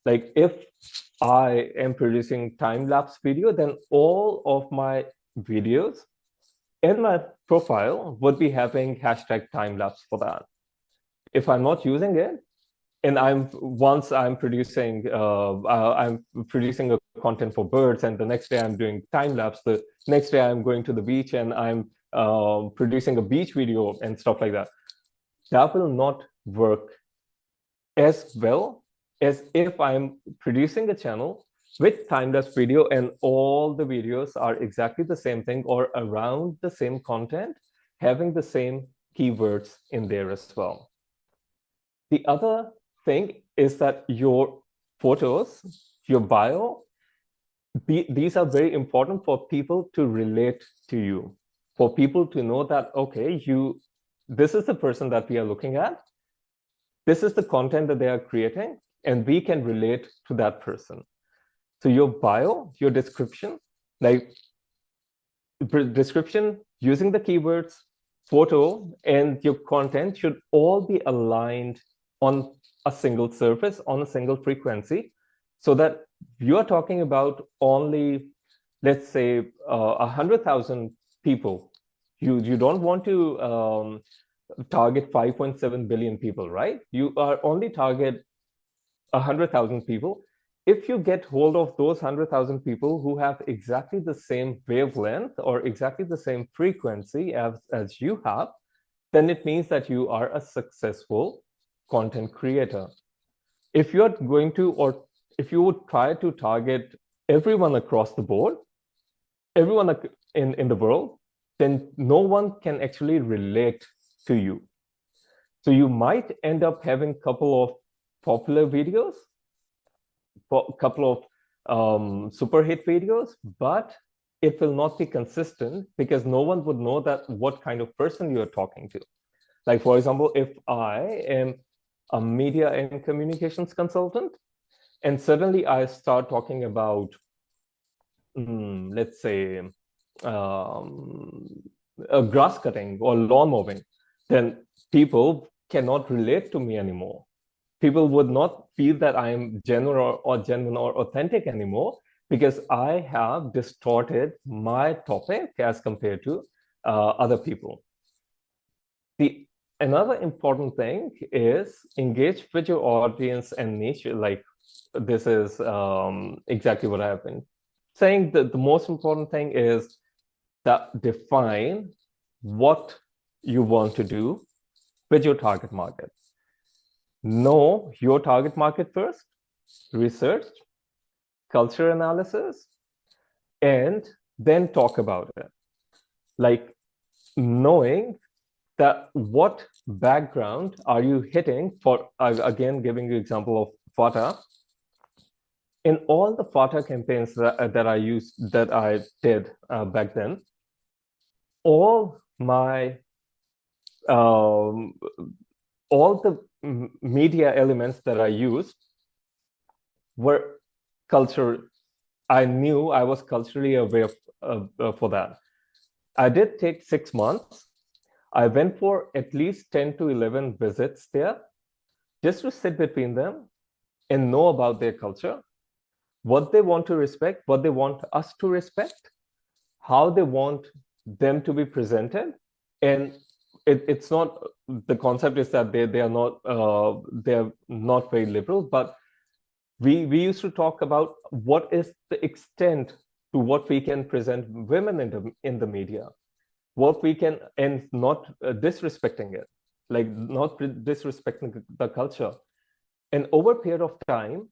Like, if I am producing time-lapse video, then all of my videos in my profile would be having hashtag time-lapse for that. If I'm not using it, and I'm producing a content for birds, and the next day I'm doing time lapse. The next day I'm going to the beach and I'm producing a beach video and stuff like that. That will not work as well as if I'm producing a channel with time lapse video and all the videos are exactly the same thing or around the same content, having the same keywords in there as well. The other thing is that your photos, your bio, these are very important for people to relate to you, for people to know that, okay, this is the person that we are looking at, this is the content that they are creating, and we can relate to that person. So your bio, your description, like description using the keywords, photo, and your content should all be aligned on a single surface, on a single frequency, so that you are talking about only, let's say, 100,000 people. You don't want to target 5.7 billion people, right? You are only target 100,000 people. If you get hold of those 100,000 people who have exactly the same wavelength or exactly the same frequency as you have, then it means that you are a successful content creator. If you're going to, or if you would try to target everyone across the board, everyone in the world, then no one can actually relate to you. So you might end up having a couple of popular videos, a couple of super hit videos, but it will not be consistent because no one would know that what kind of person you're talking to. Like, for example, if I am a media and communications consultant, and suddenly I start talking about, let's say, grass cutting or lawn mowing, then people cannot relate to me anymore. People would not feel that I am genuine or authentic anymore because I have distorted my topic as compared to other people. Another important thing is engage with your audience and niche. Like, this is exactly what I have been saying. The most important thing is that define what you want to do with your target market. Know your target market first, research, culture analysis, and then talk about it. Like knowing that what background are you hitting for, again, giving you example of Fata. In all the Fata campaigns that I did back then, all my um, all the media elements that I used were culture. I knew I was culturally aware for that. I did take 6 months. I went for at least 10 to 11 visits there just to sit between them and know about their culture, what they want to respect, what they want us to respect, how they want them to be presented. And it's not, the concept is that they're not very liberal, but we used to talk about what is the extent to what we can present women in the media, what we can, and not disrespecting it, like not disrespecting the culture. And over a period of time,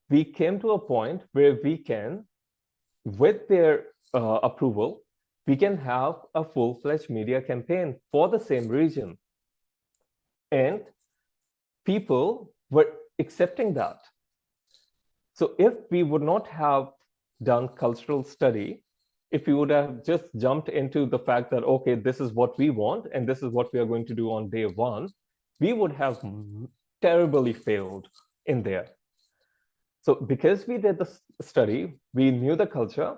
we came to a point where we can, with their approval, we can have a full-fledged media campaign for the same region. And people were accepting that. So if we would not have done cultural study, if we would have just jumped into the fact that, okay, this is what we want and this is what we are going to do on day one, we would have terribly failed in there. So because we did the study, we knew the culture,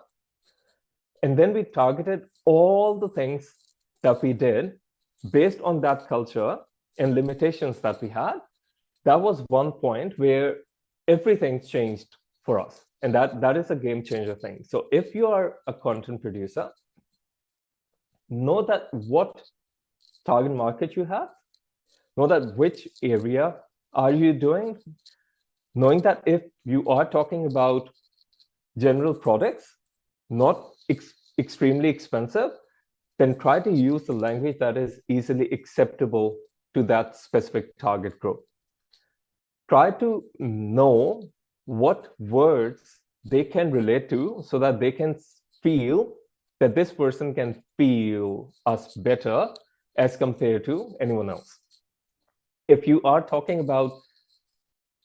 and then we targeted all the things that we did based on that culture and limitations that we had. That was one point where everything changed for us. And that is a game changer thing. So if you are a content producer, know that what target market you have, know that which area are you doing, knowing that if you are talking about general products, not extremely expensive, then try to use the language that is easily acceptable to that specific target group. Try to know what words they can relate to so that they can feel that this person can feel us better as compared to anyone else. If you are talking about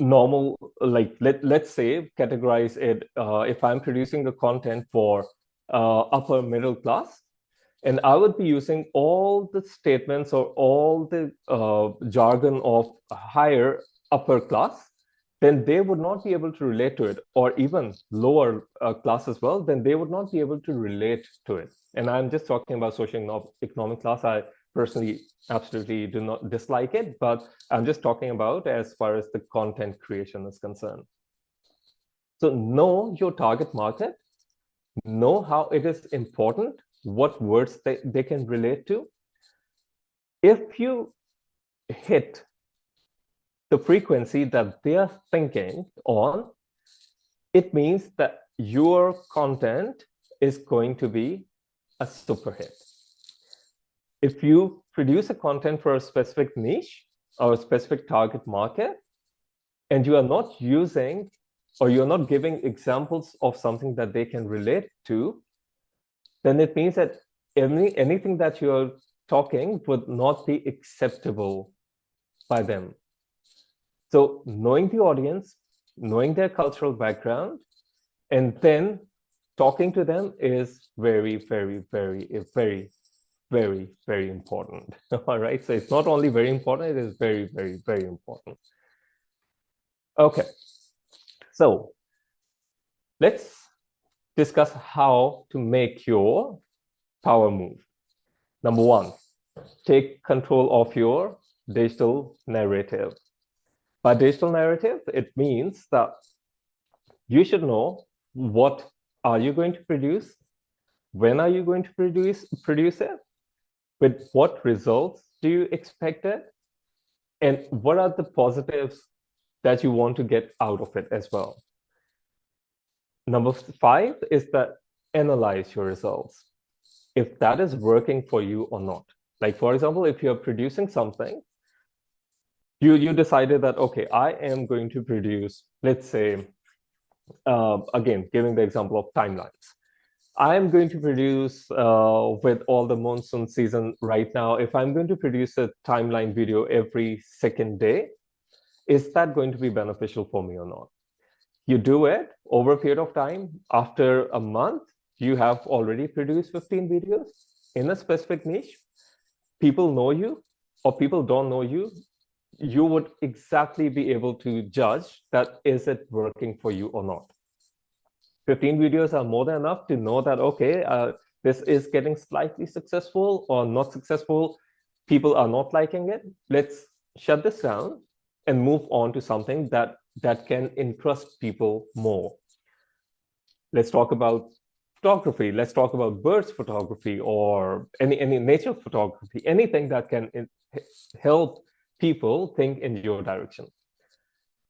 normal, like let's say categorize it, if I'm producing the content for upper middle class, and I would be using all the statements or all the jargon of higher upper class, then they would not be able to relate to it, or even lower class as well, then they would not be able to relate to it. And I'm just talking about socio-economic class. I personally absolutely do not dislike it, but I'm just talking about as far as the content creation is concerned. So know your target market, know how it is important, what words they can relate to. If you hit the frequency that they are thinking on, it means that your content is going to be a super hit. If you produce a content for a specific niche or a specific target market, and you are not using or you're not giving examples of something that they can relate to, then it means that anything that you're talking would not be acceptable by them. So knowing the audience, knowing their cultural background, and then talking to them is very, very, very, very, very, very important. All right. So it's not only very important, it is very, very, very important. Okay. So let's discuss how to make your power move. Number one, take control of your digital narrative. By digital narrative, it means that you should know what are you going to produce, when are you going to produce it, with what results do you expect it, and what are the positives that you want to get out of it as well. Number 5 is that analyze your results, if that is working for you or not. Like, for example, if you're producing something, you decided that, okay, I am going to produce, let's say, again, giving the example of timelines. I'm going to produce with all the monsoon season right now, if I'm going to produce a timeline video every second day, is that going to be beneficial for me or not? You do it over a period of time. After a month, you have already produced 15 videos in a specific niche. People know you or people don't know you. You would exactly be able to judge that is it working for you or not. 15 videos are more than enough to know that, okay, this is getting slightly successful or not successful. People are not liking it. Let's shut this down and move on to something that can interest people more. Let's talk about photography. Let's talk about birds photography or any nature photography, anything that can help people think in your direction.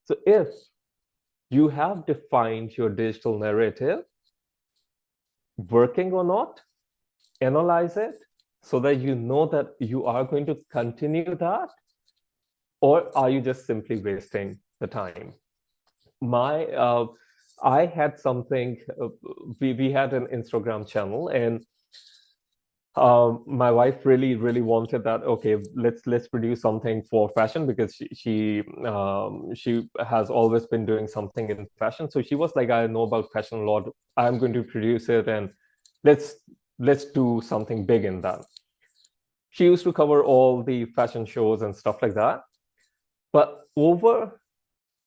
So if you have defined your digital narrative, working or not, analyze it so that you know that you are going to continue that, or are you just simply wasting the time? My I had something. We had an Instagram channel, and my wife really wanted that. Okay, let's produce something for fashion because she has always been doing something in fashion. So she was like, I know about fashion a lot. I'm going to produce it, and let's let's do something big in that. She used to cover all the fashion shows and stuff like that. But over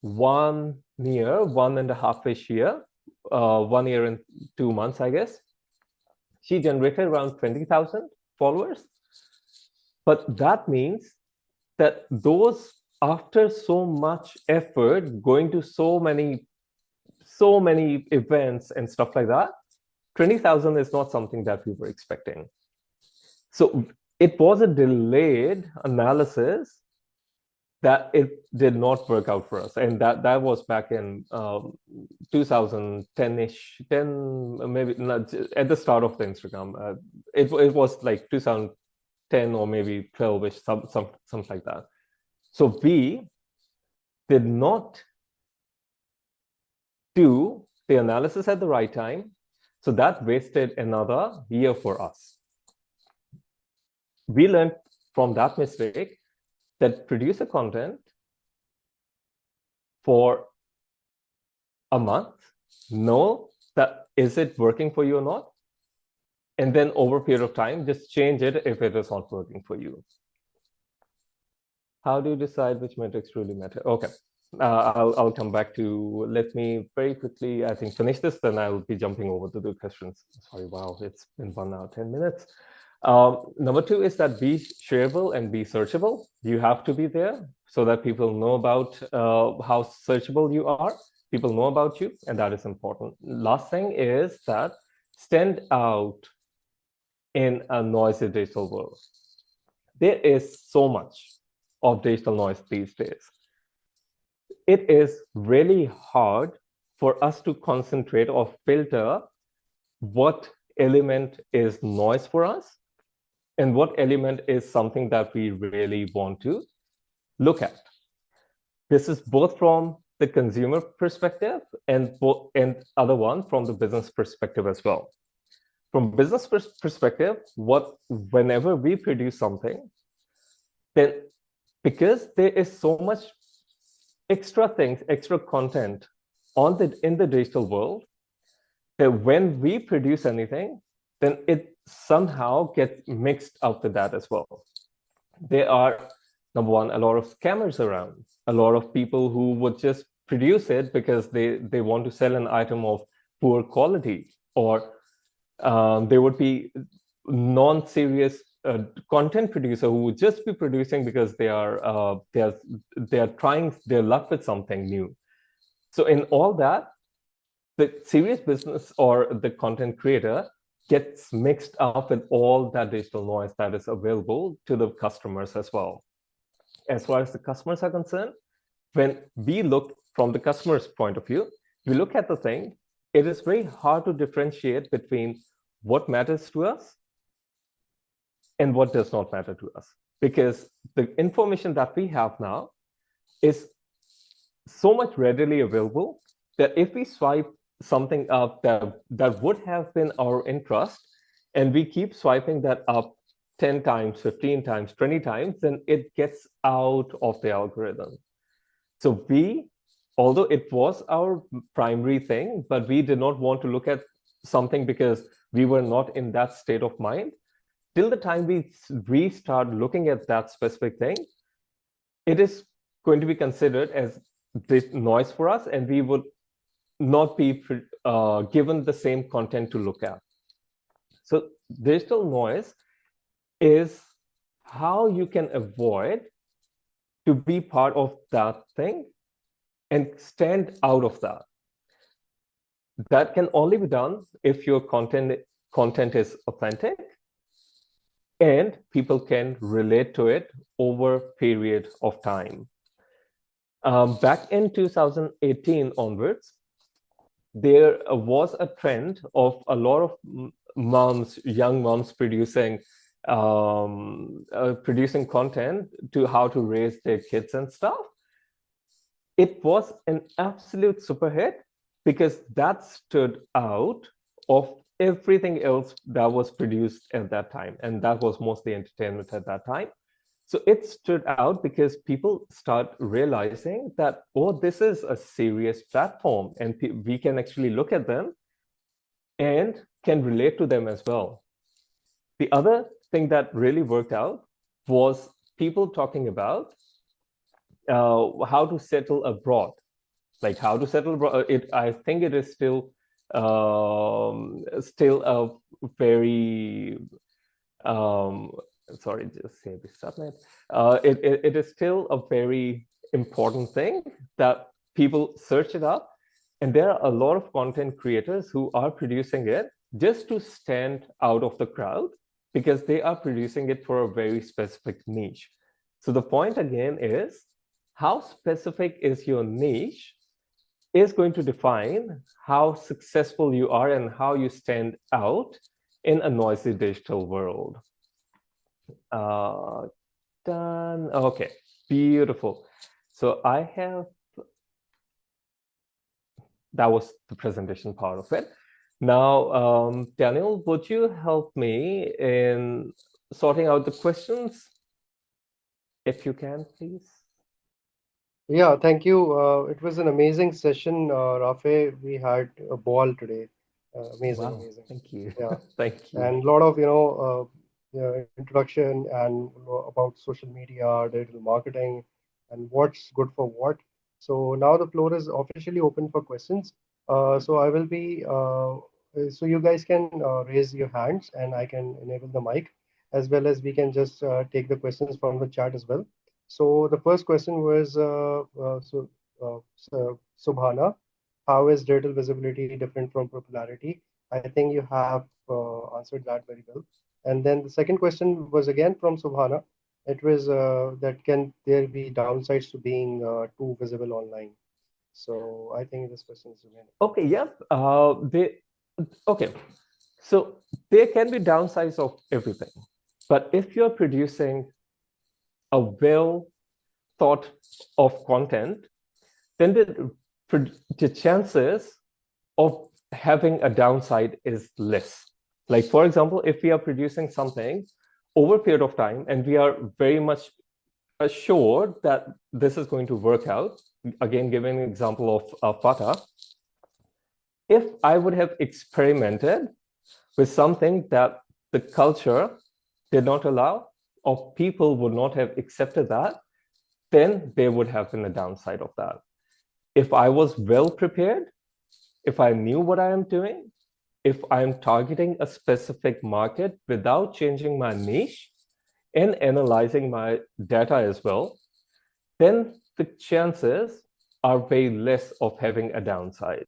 1 year, 1.5-ish year, 1 year and 2 months, I guess, she generated around 20,000 followers. But that means that those, after so much effort, going to so many events and stuff like that, 20,000 is not something that we were expecting. So it was a delayed analysis that it did not work out for us, and that was back in 2010-ish, 10 maybe not, at the start of the Instagram. It was like 2010 or maybe 12-ish, something like that. So we did not do the analysis at the right time, so that wasted another year for us. We learned from that mistake that produce a content for a month, know that is it working for you or not, and then over a period of time, just change it if it is not working for you. How do you decide which metrics really matter? Okay, I'll come back to, let me very quickly, I think, finish this, then I'll be jumping over to the questions. Sorry, wow, it's been 1 hour, 10 minutes. Number 2 is that be shareable and be searchable. You have to be there so that people know about how searchable you are. People know about you, and that is important. Last thing is that stand out in a noisy digital world. There is so much of digital noise these days. It is really hard for us to concentrate or filter what element is noise for us and what element is something that we really want to look at. This is both from the consumer perspective and other one from the business perspective as well. From business perspective, whenever we produce something, then because there is so much extra things, extra content in the digital world, that when we produce anything, then it somehow gets mixed up with that as well. There are, number one, a lot of scammers around, a lot of people who would just produce it because they want to sell an item of poor quality, or there would be non-serious content producer who would just be producing because they are trying their luck with something new. So in all that, the serious business or the content creator gets mixed up with all that digital noise that is available to the customers as well. As far as the customers are concerned, when we look from the customer's point of view, we look at the thing, it is very hard to differentiate between what matters to us and what does not matter to us. Because the information that we have now is so much readily available that if we swipe something up that would have been our interest, and we keep swiping that up 10 times, 15 times, 20 times, then it gets out of the algorithm. So although it was our primary thing, but we did not want to look at something because we were not in that state of mind. Till the time we restart looking at that specific thing, it is going to be considered as this noise for us, and we would not be given the same content to look at. So digital noise is how you can avoid to be part of that thing and stand out of that. That can only be done if your content is authentic and people can relate to it over a period of time. Back in 2018 onwards, there was a trend of a lot of young moms producing content to how to raise their kids and stuff. It was an absolute super hit because that stood out of everything else that was produced at that time, and that was mostly entertainment at that time. So it stood out because people start realizing that, oh, this is a serious platform, and we can actually look at them and can relate to them as well. The other thing that really worked out was people talking about how to settle abroad, like how to settle abroad. I think it is still a very sorry, just say this subnet. It is still a very important thing that people search it up, and there are a lot of content creators who are producing it just to stand out of the crowd because they are producing it for a very specific niche. So the point again is how specific is your niche is going to define how successful you are and how you stand out in a noisy digital world. Done. Okay, beautiful. So that was the presentation part of it. Now, Daniel, would you help me in sorting out the questions? If you can, please. Yeah, thank you. It was an amazing session, Rafe. We had a ball today. Amazing, Wow, amazing. thank you. Yeah. Thank you. And a lot of introduction and about social media, digital marketing, and what's good for what. So now the floor is officially open for questions. So I will be so you guys can raise your hands and I can enable the mic, as well as we can just take the questions from the chat as well. So the first question was Subhana, how is digital visibility different from popularity? I think you have answered that very well. And then the second question was again from Subhana. It was that can there be downsides to being too visible online? So I think this question is remaining. Okay, yeah. Okay. So there can be downsides of everything. But if you're producing a well thought of content, then the chances of having a downside is less. Like, for example, if we are producing something over a period of time and we are very much assured that this is going to work out, again, giving an example of Fata, if I would have experimented with something that the culture did not allow, or people would not have accepted that, then there would have been a downside of that. If I was well prepared, if I knew what I am doing, if I'm targeting a specific market without changing my niche and analyzing my data as well, then the chances are way less of having a downside.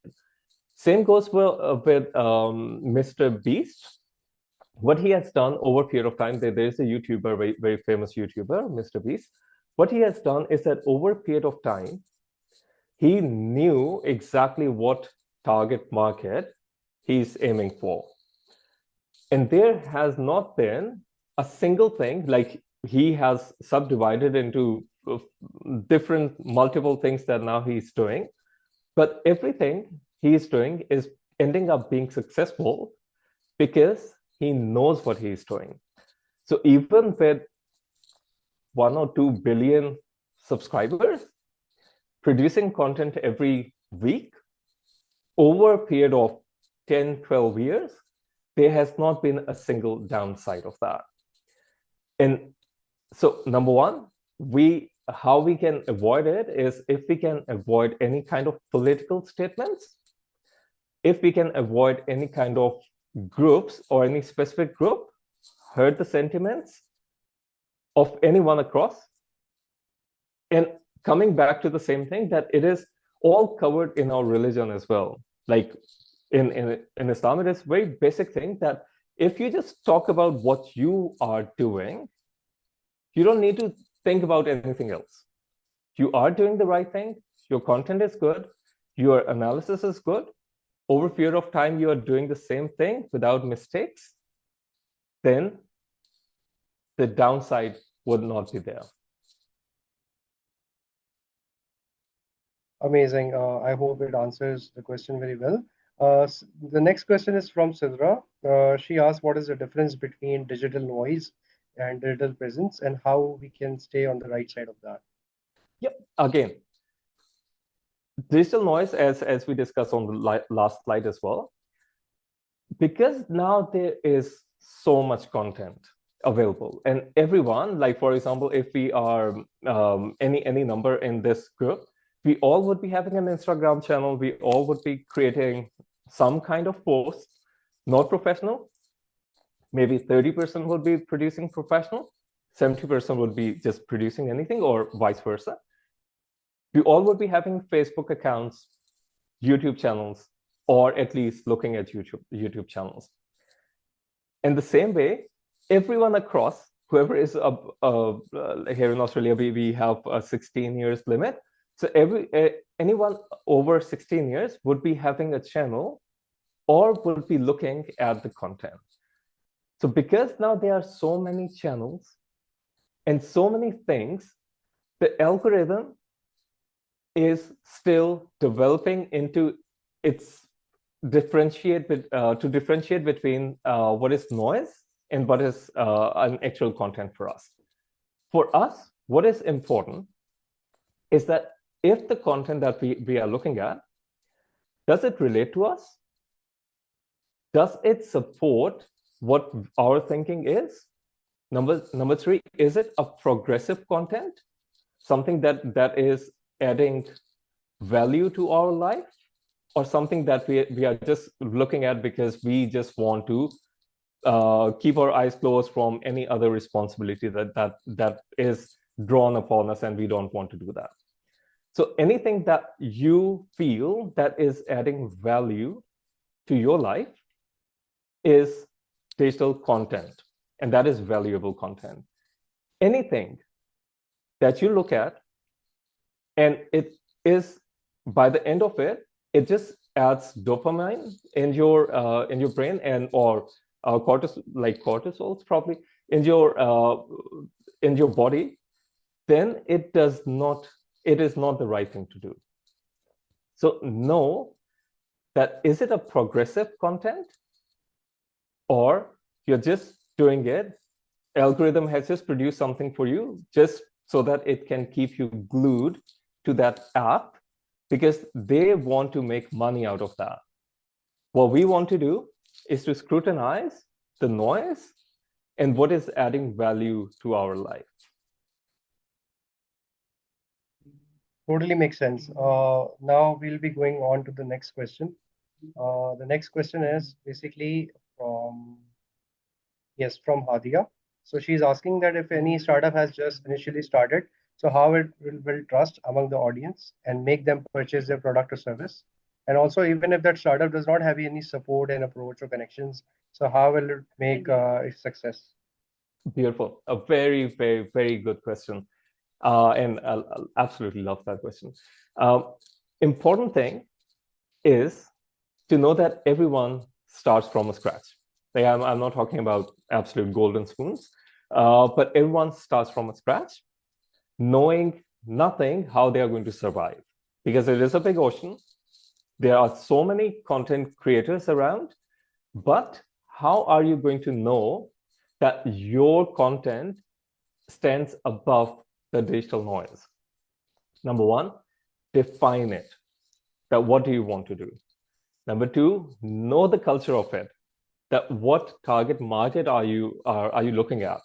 Same goes with Mr. Beast. What he has done over a period of time, there's a YouTuber, very, very famous YouTuber, Mr. Beast. What he has done is that over a period of time, he knew exactly what target market he's aiming for. And there has not been a single thing, like he has subdivided into different multiple things that now he's doing. But everything he is doing is ending up being successful because he knows what he is doing. So even with 1 or 2 billion subscribers, producing content every week over a period of 10, 12 years, there has not been a single downside of that. And so number one, how we can avoid it is if we can avoid any kind of political statements, if we can avoid any kind of groups or any specific group, hurt the sentiments of anyone across. And coming back to the same thing, that it is all covered in our religion as well. Like in Islam, it is a very basic thing that if you just talk about what you are doing, you don't need to think about anything else. You are doing the right thing, your content is good, your analysis is good, over a period of time, you are doing the same thing without mistakes, then the downside would not be there. Amazing. I hope it answers the question very well. The next question is from Sidra. She asked, what is the difference between digital noise and digital presence, and how we can stay on the right side of that? Yep. Again, digital noise, as we discussed on the last slide as well, because now there is so much content available, and everyone, like for example, if we are any number in this group, we all would be having an Instagram channel, we all would be creating some kind of post, not professional. Maybe 30% would be producing professional, 70% would be just producing anything, or vice versa. We all would be having Facebook accounts, YouTube channels, or at least looking at YouTube channels. In the same way, everyone across, whoever is here in Australia, we have a 16 years limit. So anyone over 16 years would be having a channel or would be looking at the content. So because now there are so many channels and so many things, the algorithm is still developing into its differentiate between what is noise and what is an actual content for us. For us, what is important is that if the content that we are looking at, does it relate to us? Does it support what our thinking is? Number three, is it a progressive content? Something that is adding value to our life, or something that we are just looking at because we just want to keep our eyes closed from any other responsibility that is drawn upon us, and we don't want to do that. So anything that you feel that is adding value to your life is digital content, and that is valuable content. Anything that you look at and it is, by the end of it, it just adds dopamine in your brain, and or cortisols probably in your body, then it is not the right thing to do. So know that, is it a progressive content, or you're just doing it, algorithm has just produced something for you just so that it can keep you glued to that app because they want to make money out of that. What we want to do is to scrutinize the noise and what is adding value to our life. Totally makes sense. Now we'll be going on to the next question. The next question is basically from Hadia. So she's asking that if any startup has just initially started, so how it will build trust among the audience and make them purchase their product or service. And also, even if that startup does not have any support and approach or connections, so how will it make its success? Beautiful. A very, very, very good question. And I'll absolutely love that question. Important thing is to know that everyone starts from a scratch. Like I'm not talking about absolute golden spoons, but everyone starts from a scratch, knowing nothing how they are going to survive, because it is a big ocean. There are so many content creators around, but how are you going to know that your content stands above the digital noise? Number one, define it. That what do you want to do? Number two, know the culture of it. That what target market are you looking at?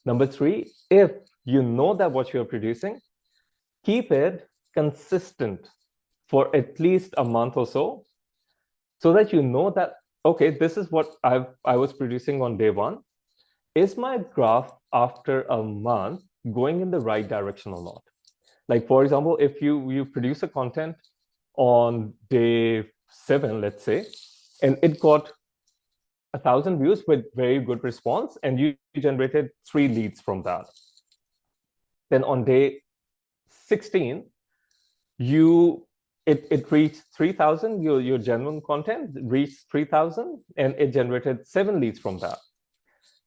Number three, if you know that what you're producing, keep it consistent for at least a month or so that you know that, okay, this is what I was producing on day one. Is my graph after a month going in the right direction or not? Like, for example, if you produce a content on day 7, let's say, and it got 1,000 views with very good response, and you generated 3 leads from that. Then on day 16, it reached 3,000. Your genuine content reached 3,000, and it generated 7 leads from that.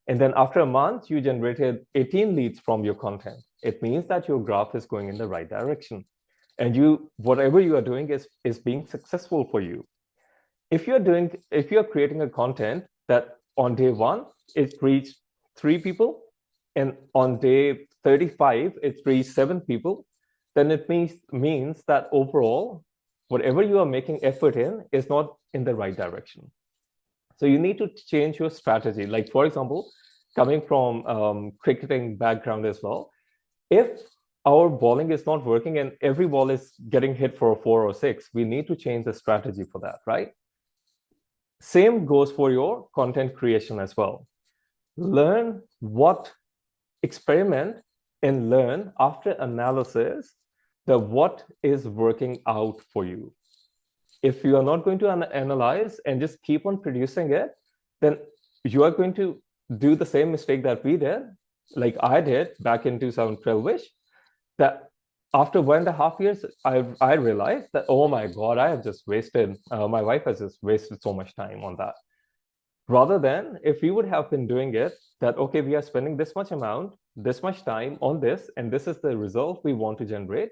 And then after a month, you generated 18 leads from your content. It means that your graph is going in the right direction, and whatever you are doing is being successful for you. If you're creating a content that on day 1 it reached 3 people, and on day 35 it reached 7 people, then it means that overall, whatever you are making effort in is not in the right direction. So you need to change your strategy. Like, for example, coming from cricketing background as well, if our bowling is not working and every ball is getting hit for a 4 or 6, we need to change the strategy for that, right? Same goes for your content creation as well. Experiment and learn after analysis what is working out for you. If you are not going to analyze and just keep on producing it, then you are going to do the same mistake that we did, like I did back in 2012-ish, that after 1.5 years, I realized that, oh my God, I have just wasted, my wife has just wasted so much time on that. Rather than if we would have been doing it, that, okay, we are spending this much amount, this much time on this, and this is the result we want to generate,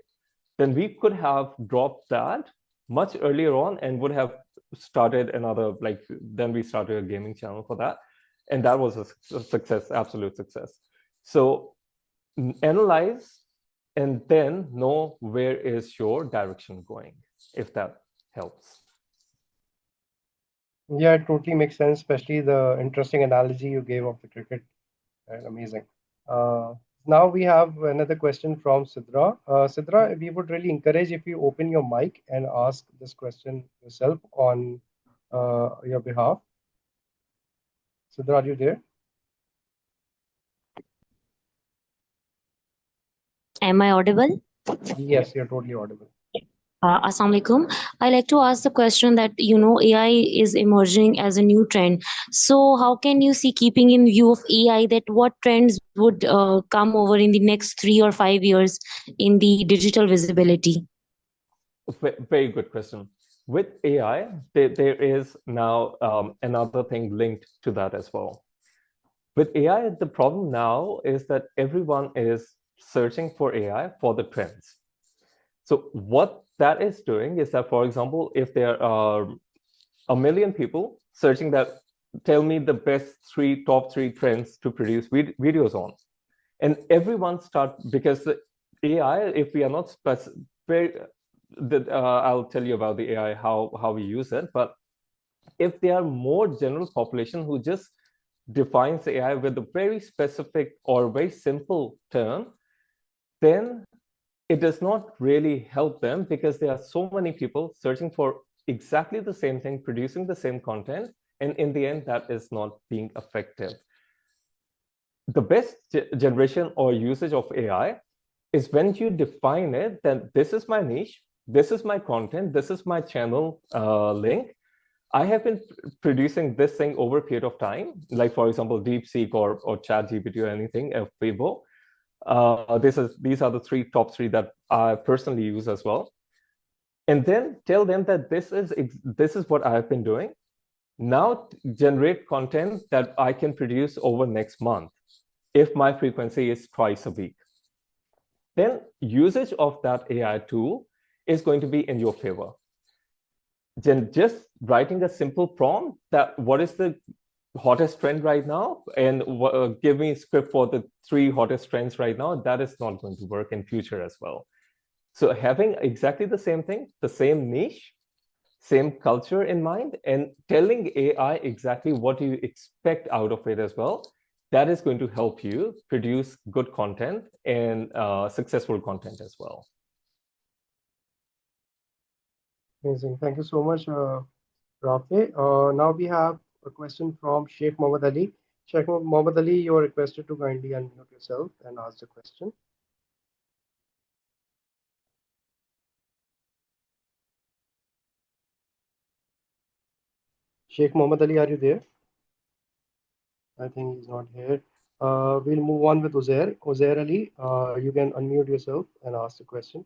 then we could have dropped that much earlier on and would have started another, then we started a gaming channel for that. And that was a success, absolute success. So analyze and then know where is your direction going, if that helps. Yeah, it totally makes sense, especially the interesting analogy you gave of the cricket. Amazing. Now we have another question from Sidra. Sidra, we would really encourage if you open your mic and ask this question yourself on your behalf. Sidra, are you there? Am I audible? Yes, you're totally audible. Assalamu alaikum. I like to ask the question that AI is emerging as a new trend. So how can you see, keeping in view of AI, that what trends would come over in the next 3 or 5 years in the digital visibility? Very good question. With AI, there is now another thing linked to that as well. With AI, the problem now is that everyone is searching for AI for the trends. So what that is doing is that, for example, if there are 1 million people searching that, tell me the top three trends to produce videos on, and everyone because the AI, if we are not I'll tell you about the AI, how we use it. But if there are more general population who just defines AI with a very specific or very simple term, then it does not really help them, because there are so many people searching for exactly the same thing, producing the same content, and in the end, that is not being effective. The best generation or usage of AI is when you define it, then this is my niche, this is my content, this is my channel link. I have been producing this thing over a period of time, like, for example, DeepSeek or ChatGPT or anything, Weibo. These are the top three that I personally use as well. And then tell them that this is what I've been doing. Now generate content that I can produce over next month if my frequency is twice a week. Then usage of that AI tool is going to be in your favor. just writing a simple prompt that what is the hottest trend right now, and give me a script for the 3 hottest trends right now, that is not going to work in future as well. So having exactly the same thing, the same niche, same culture in mind, and telling AI exactly what you expect out of it as well, that is going to help you produce good content and successful content as well. Amazing. Thank you so much, Rafe. Now we have a question from Sheikh Mohammed Ali. Sheikh Mohammed Ali, you are requested to kindly unmute yourself and ask the question. Sheikh Mohammed Ali, are you there? I think he's not here. We'll move on with Uzair. Uzair Ali, you can unmute yourself and ask the question.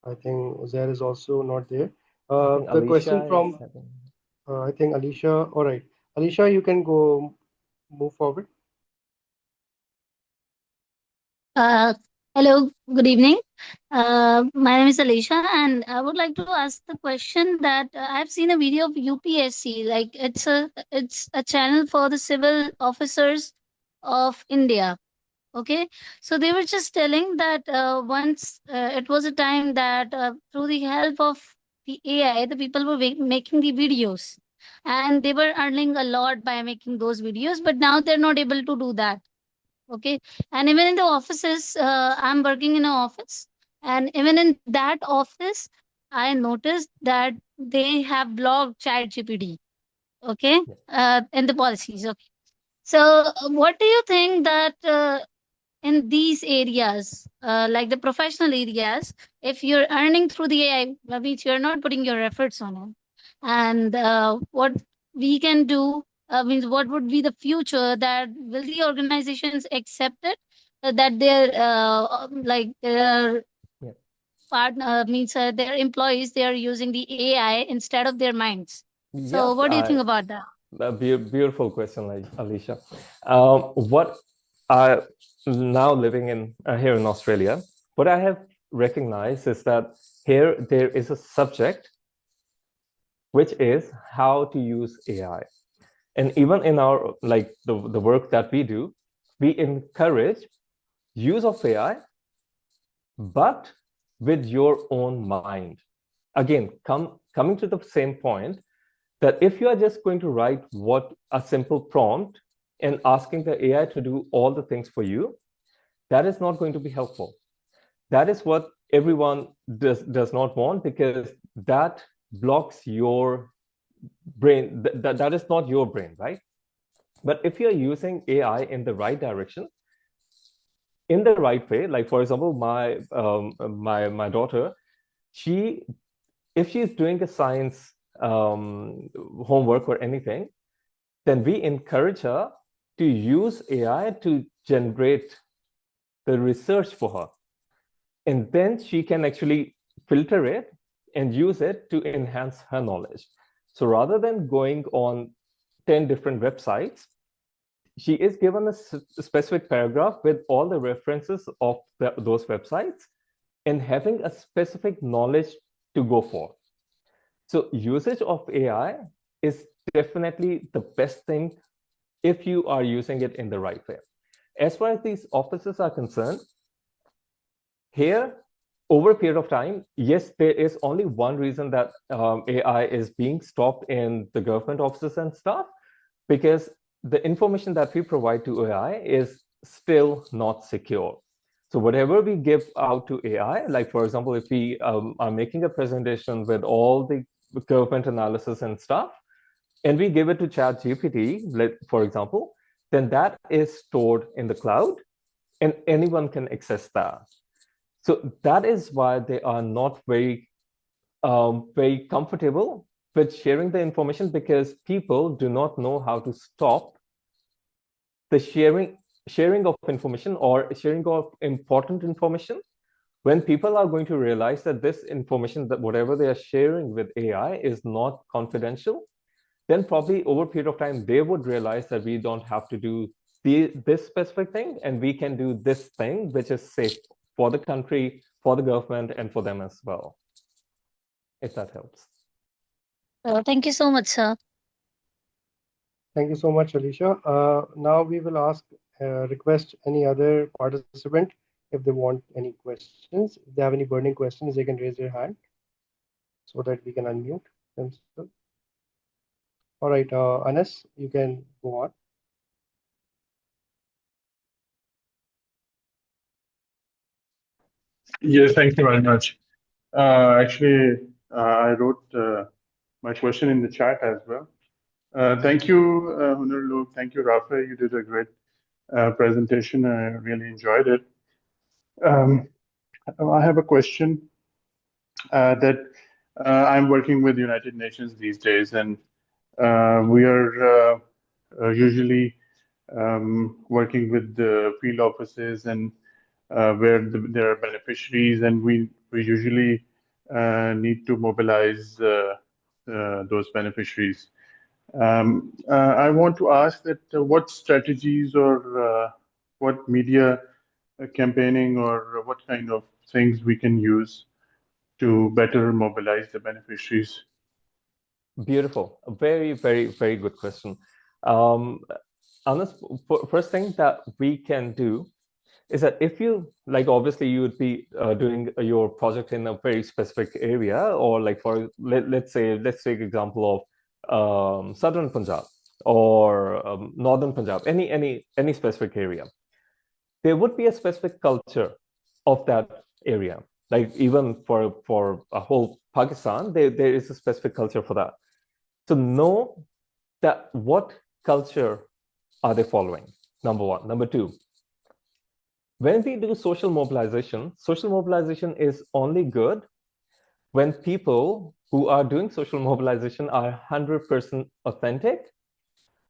I think Uzair is also not there. I think The question Alicia is from, having. I think Alicia. All right. Alicia, you can go move forward. Uh, Hello, good evening. My name is Alicia, and I would like to ask the question that I've seen a video of UPSC. Like it's a channel for the civil officers of India. Okay, so they were just telling that once it was a time that through the help of the AI, the people were making the videos, and they were earning a lot by making those videos. But now they're not able to do that. Okay, and even in the offices, I'm working in an office, and even in that office I noticed that they have blocked chat gpt. Okay, Yeah. in the policies. Okay, so what do you think that in these areas, like the professional areas, if you're earning through the AI, that means you're not putting your efforts on it. And what we can do, means what would be the future, that will the organizations accept it, that their like their Yeah. partner, means their employees, they are using the AI instead of their minds. So Yes, what do you think about that? a beautiful question, Alicia. What I now living in here in Australia, what I have recognized is that here there is a subject which is how to use AI, and even in our like the work that we do, we encourage use of AI, but with your own mind. Again, coming to the same point, that if you are just going to write what a simple prompt and asking the AI to do all the things for you, that is not going to be helpful. That is what everyone does not want, because that blocks your brain. That is not your brain, right? But if you're using AI in the right direction, in the right way, like for example, my daughter, she if she's doing a science homework or anything, then we encourage her to use AI to generate the research for her. And then she can actually filter it and use it to enhance her knowledge. So rather than going on 10 different websites, she is given a specific paragraph with all the references of those websites and having a specific knowledge to go for. So usage of AI is definitely the best thing if you are using it in the right way. As far as these offices are concerned, here, over a period of time, yes, there is only one reason that AI is being stopped in the government offices and stuff, because the information that we provide to AI is still not secure. So whatever we give out to AI, like for example, if we are making a presentation with all the government analysis and stuff, and we give it to Chat GPT, for example, then that is stored in the cloud and anyone can access that. So that is why they are not very comfortable with sharing the information, because people do not know how to stop the sharing of information or sharing of important information. When people are going to realize that this information, that whatever they are sharing with AI is not confidential, then probably over a period of time, they would realize that we don't have to do this specific thing and we can do this thing, which is safe for the country, for the government, and for them as well, if that helps. Thank you so much, sir. Thank you so much, Alicia. Now we will request any other participant if they want any questions. If they have any burning questions, they can raise their hand so that we can unmute themselves. All right, Anas, you can go on. Yes, thank you very much. Actually, I wrote my question in the chat as well. Thank you, Hunar-Logue. Thank you, Raffay. You did a great presentation. I really enjoyed it. I have a question that I'm working with United Nations these days, and we are usually working with the field offices and where there are beneficiaries, and we usually need to mobilize those beneficiaries. I want to ask that what strategies or what media campaigning or what kind of things we can use to better mobilize the beneficiaries. Beautiful. A very, very, very good question. Anas, first thing that we can do is that if you, like, obviously you would be doing your project in a very specific area, or like for, let's take example of Southern Punjab or Northern Punjab, any specific area. There would be a specific culture of that area. Like even for a whole Pakistan, there is a specific culture for that. So know that what culture are they following, number one. Number two, when we do social mobilization is only good when people who are doing social mobilization are 100% authentic,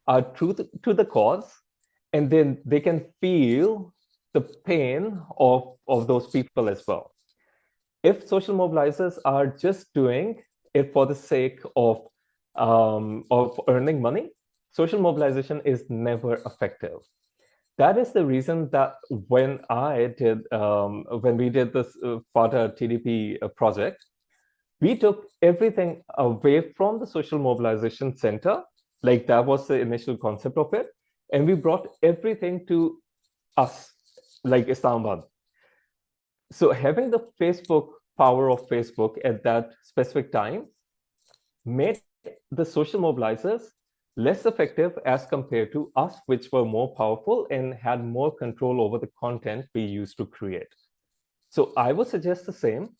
are true to the cause, and then they can feel the pain of those people as well. If social mobilizers are just doing it for the sake of earning money, social mobilization is never effective. That is the reason that when we did this FATA TDP project, we took everything away from the social mobilization center, like that was the initial concept of it, and we brought everything to us, like Islamabad. So having the power of Facebook at that specific time made the social mobilizers less effective as compared to us, which were more powerful and had more control over the content we used to create. So I would suggest the same,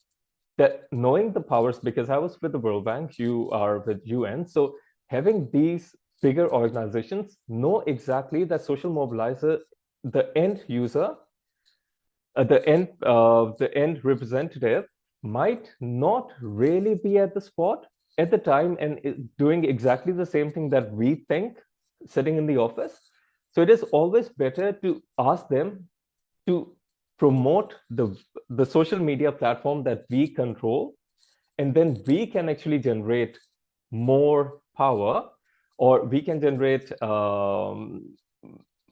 that knowing the powers, because I was with the World Bank, you are with UN, so having these bigger organizations know exactly that social mobilizer, the end user, the end representative might not really be at the spot at the time and doing exactly the same thing that we think sitting in the office. So it is always better to ask them to promote the social media platform that we control, and then we can actually generate more power, or we can generate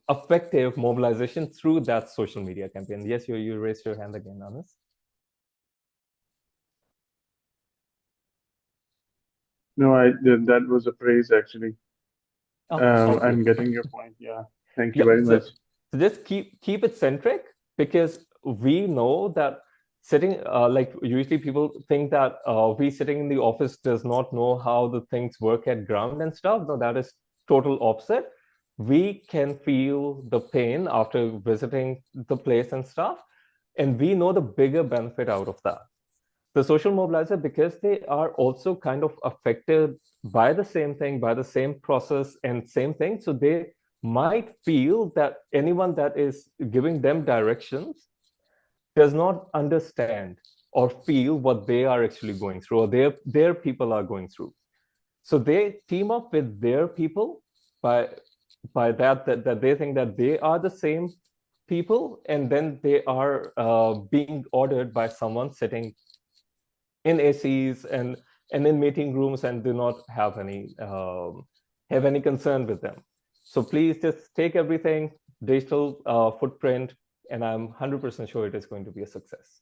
effective mobilization through that social media campaign. Yes, you raised your hand again, Anas. No, that was a praise actually. I'm getting your point. Yeah, thank you very much. So just keep it centric, because we know that sitting, like usually people think that we sitting in the office does not know how the things work at ground and stuff. No, that is total opposite. We can feel the pain after visiting the place and stuff, and we know the bigger benefit out of that. The social mobilizer, because they are also kind of affected by the same thing, by the same process and same thing, so they might feel that anyone that is giving them directions does not understand or feel what they are actually going through, or their people are going through. So they team up with their people by that they think that they are the same people, and then they are being ordered by someone sitting in ACs and in meeting rooms and do not have any concern with them. So please just take everything, digital footprint, and I'm 100% sure it is going to be a success.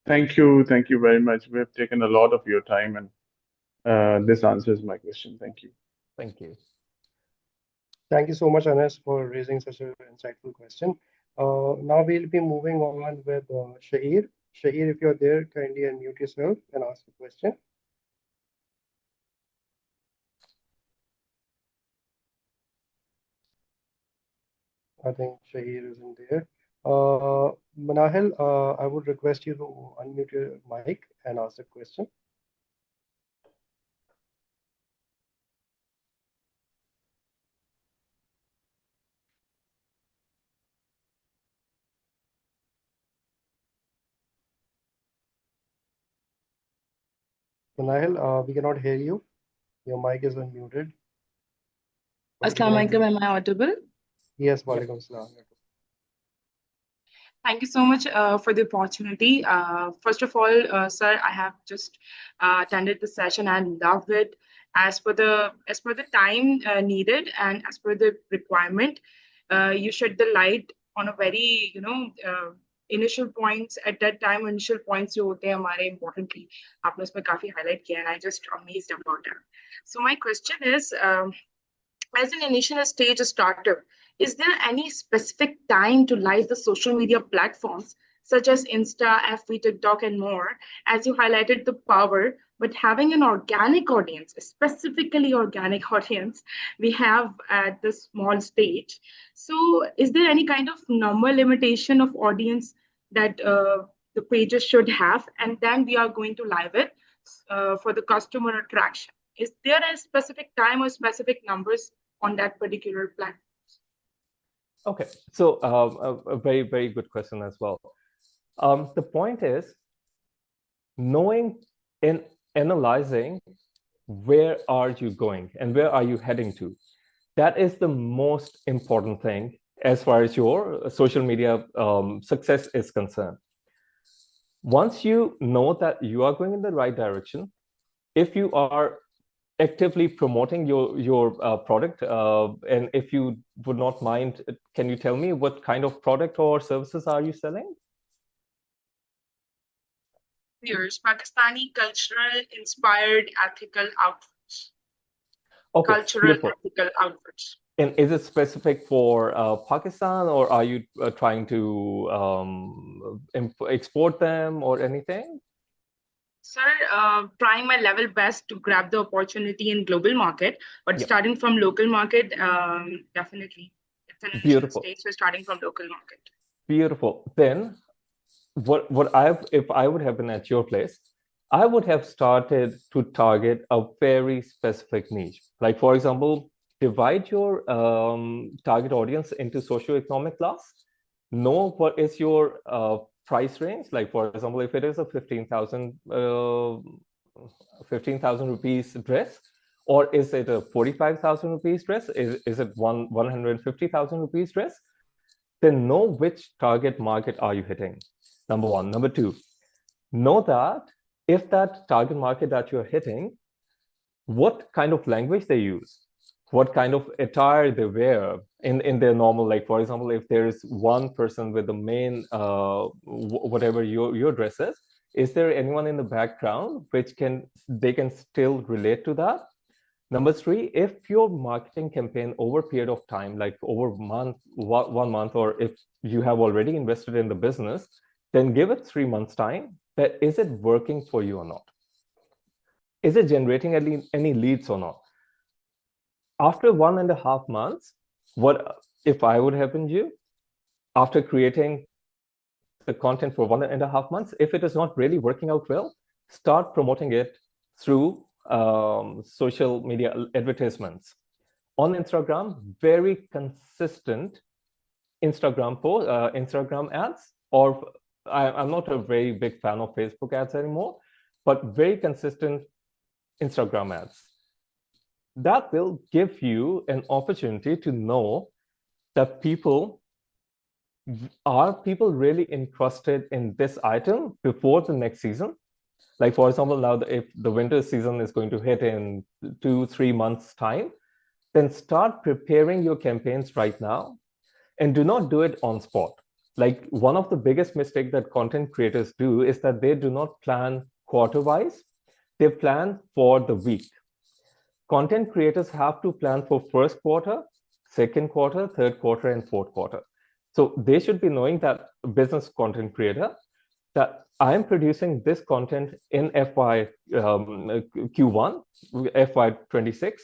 Thank you. Thank you very much. We have taken a lot of your time, and this answers my question. Thank you. Thank you. Thank you so much, Anas, for raising such an insightful question. Now we'll be moving on with Shahir. Shahir, if you're there, kindly unmute yourself and ask the question. I think Shahir isn't there. Manahil, I would request you to unmute your mic and ask the question. Manahil, we cannot hear you. Your mic is unmuted. Assalamu alaikum, am I audible? Yes, Yep. walaikum salam. Thank you so much for the opportunity. First of all, sir, I have just attended the session and loved it. As per the time needed and as per the requirement, you shed the light on a very initial points at that time. Initial points जो होते हैं हमारे importantly, आपने उसमें काफी highlight किया and I just amazed about that. So my question is. As an initial stage startup, is there any specific time to live the social media platforms such as Insta, FB, TikTok, and more, as you highlighted the power, but having an organic audience, specifically organic audience, we have at the small stage. So is there any kind of number limitation of audience that the pages should have, and then we are going to live it for the customer attraction? Is there a specific time or specific numbers on that particular platform? Okay, so a very, very good question as well. The point is knowing and analyzing where are you going and where are you heading to. That is the most important thing as far as your social media success is concerned. Once you know that you are going in the right direction, if you are actively promoting your product, and if you would not mind, can you tell me what kind of product or services are you selling? Here's Pakistani cultural inspired ethical outfits. Okay, cultural beautiful. ethical outfits. And is it specific for Pakistan, or are you trying to export them or anything? Sir, trying my level best to grab the opportunity in global market, but Yep. starting from local market, definitely. It's an initial Beautiful. stage, so starting from local market. Beautiful. Then if I would have been at your place, I would have started to target a very specific niche. Like, for example, divide your target audience into socioeconomic class. Know what is your price range. Like, for example, if it is a 15,000 rupees dress, or is it a 45,000 rupees dress? Is it 150,000 rupees dress? Then know which target market are you hitting. Number one. Number two, know that if that target market that you're hitting, what kind of language they use, what kind of attire they wear in their normal, like, for example, if there is one person with the main, whatever your dress is there anyone in the background which they can still relate to that? Number three, if your marketing campaign over a period of time, like over 1 month, or if you have already invested in the business, then give it 3 months time. That is it working for you or not? Is it generating any leads or not? After 1.5 months, what if I would have been you? After creating the content for 1.5 months, if it is not really working out well, start promoting it through social media advertisements. On Instagram, very consistent Instagram ads, or I'm not a very big fan of Facebook ads anymore, but very consistent Instagram ads. That will give you an opportunity to know that are people really interested in this item before the next season? Like, for example, now if the winter season is going to hit in 2-3 months time, then start preparing your campaigns right now. and do not do it on spot. Like one of the biggest mistakes that content creators do is that they do not plan quarter-wise, they plan for the week. Content creators have to plan for first quarter, second quarter, third quarter, and fourth quarter. So they should be knowing that business content creator, that I'm producing this content in FY Q1, FY26.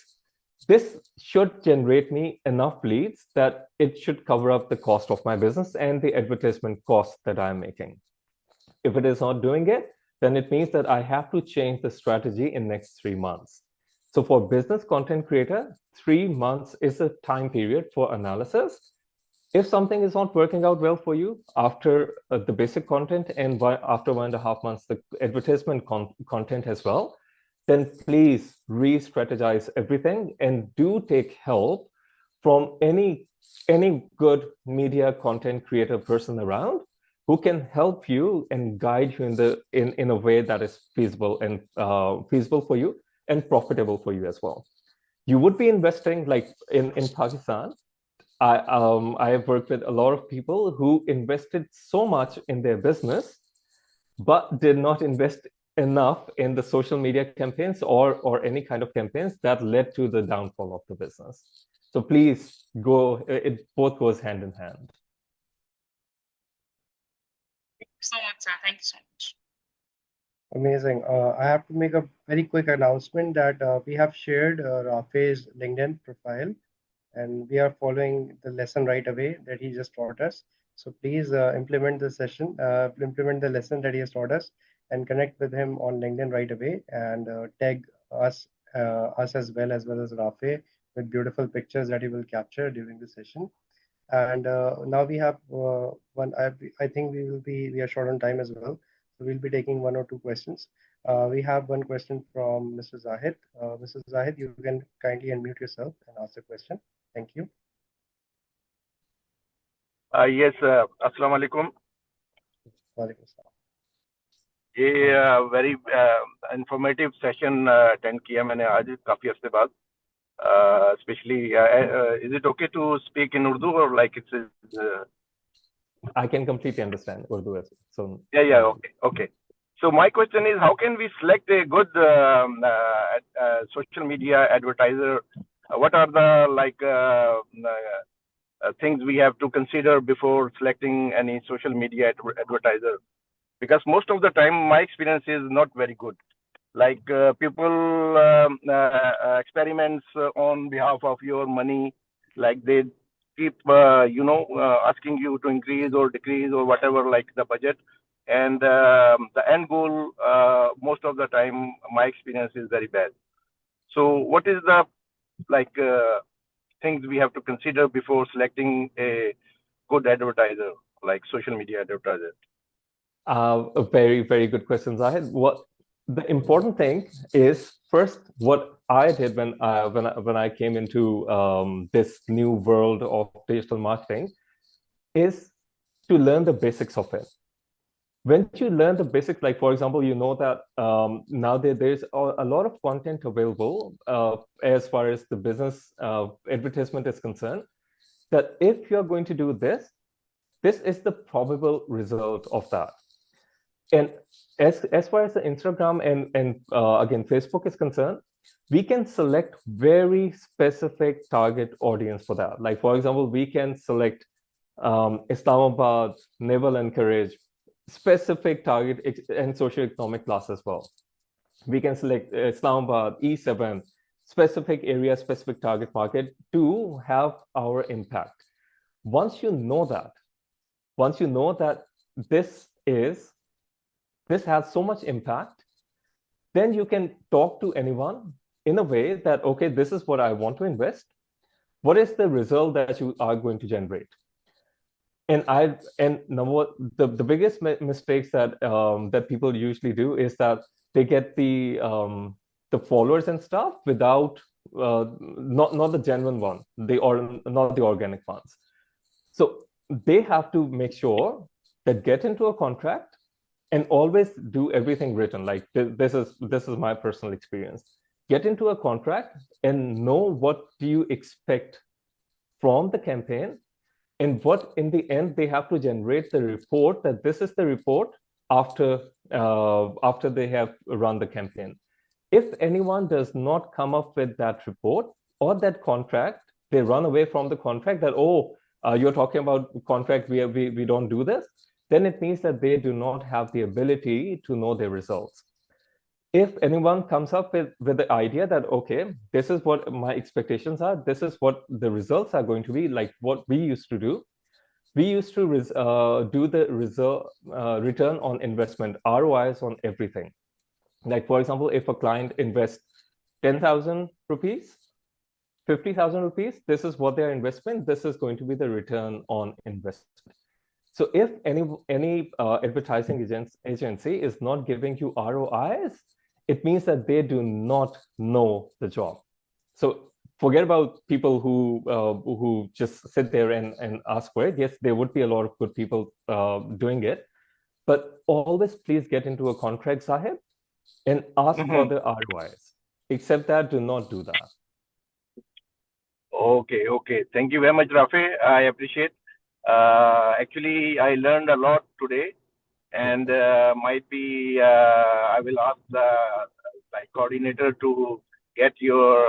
This should generate me enough leads that it should cover up the cost of my business and the advertisement cost that I'm making. If it is not doing it, then it means that I have to change the strategy in next 3 months. So for business content creator, 3 months is a time period for analysis. If something is not working out well for you after the basic content and after 1.5 months, the advertisement content as well, then please re-strategize everything and do take help from any good media content creator person around who can help you and guide you in a way that is feasible for you and profitable for you as well. You would be investing, like in Pakistan, I have worked with a lot of people who invested so much in their business, but did not invest enough in the social media campaigns or any kind of campaigns that led to the downfall of the business. So please it both goes hand in hand. Thank you so much, sir. Thank you so much. Amazing. I have to make a very quick announcement that we have shared Raffay's LinkedIn profile, and we are following the lesson right away that he just taught us. So please implement the lesson that he has taught us, and connect with him on LinkedIn right away, and tag us as well as Raffay with beautiful pictures that he will capture during the session. And now we have one. I think we are short on time as well, so we'll be taking one or two questions. We have one question from Mr. Zahid. Mr. Zahid, you can kindly unmute yourself and ask the question. Thank you. Yes, Assalamu alaikum. Walaikum salam. ये very informative session attend किया मैंने आज काफी हफ्ते बाद. Especially, is it okay to speak in Urdu or like it's? I can completely understand Urdu as well. So yeah, okay. So my question is, how can we select a good social media advertiser? What are the things we have to consider before selecting any social media advertiser? Because most of the time, my experience is not very good. Like people experiments on behalf of your money, like they keep asking you to increase or decrease or whatever, like the budget, and the end goal most of the time my experience is very bad. So what is the things we have to consider before selecting a good advertiser, like social media advertiser? A very, very good question, Zahid. What the important thing is, first, what I did when I came into this new world of digital marketing is to learn the basics of it. When you learn the basics, like for example, you know that now there's a lot of content available as far as the business advertisement is concerned, that if you're going to do this is the probable result of that. And as far as the Instagram and again, Facebook is concerned, we can select very specific target audience for that. Like, for example, we can select Islamabad, Naval and Courage, specific target and socioeconomic class as well. We can select Islamabad, E7, specific area, specific target market to have our impact. Once you know that this has so much impact, then you can talk to anyone in a way that, okay, this is what I want to invest. What is the result that you are going to generate? And the biggest mistakes that people usually do is that they get the followers and stuff without not the genuine one, not the organic ones. So they have to make sure that get into a contract and always do everything written. Like this is my personal experience. Get into a contract and know what do you expect from the campaign, And what in the end they have to generate the report that this is the report after after they have run the campaign. If anyone does not come up with that report or that contract, they run away from the contract that, oh, you're talking about contract, we don't do this, then it means that they do not have the ability to know their results. If anyone comes up with the idea that, okay, this is what my expectations are, this is what the results are going to be, like what we used to do, we used to do the return on investment, ROIs on everything. Like, for example, if a client invests 10,000 rupees, 50,000 rupees, this is what their investment, this is going to be the return on investment. So if any advertising agency is not giving you ROIs, it means that they do not know the job. So forget about people who just sit there and ask for it. Yes, there would be a lot of good people doing it, but always please get into a contract, Sahib, and ask for the ROIs. Except that, do not do that. Okay, okay. Thank you very much, Rafe. I appreciate. Actually, I learned a lot today, and might be I will ask the coordinator to get your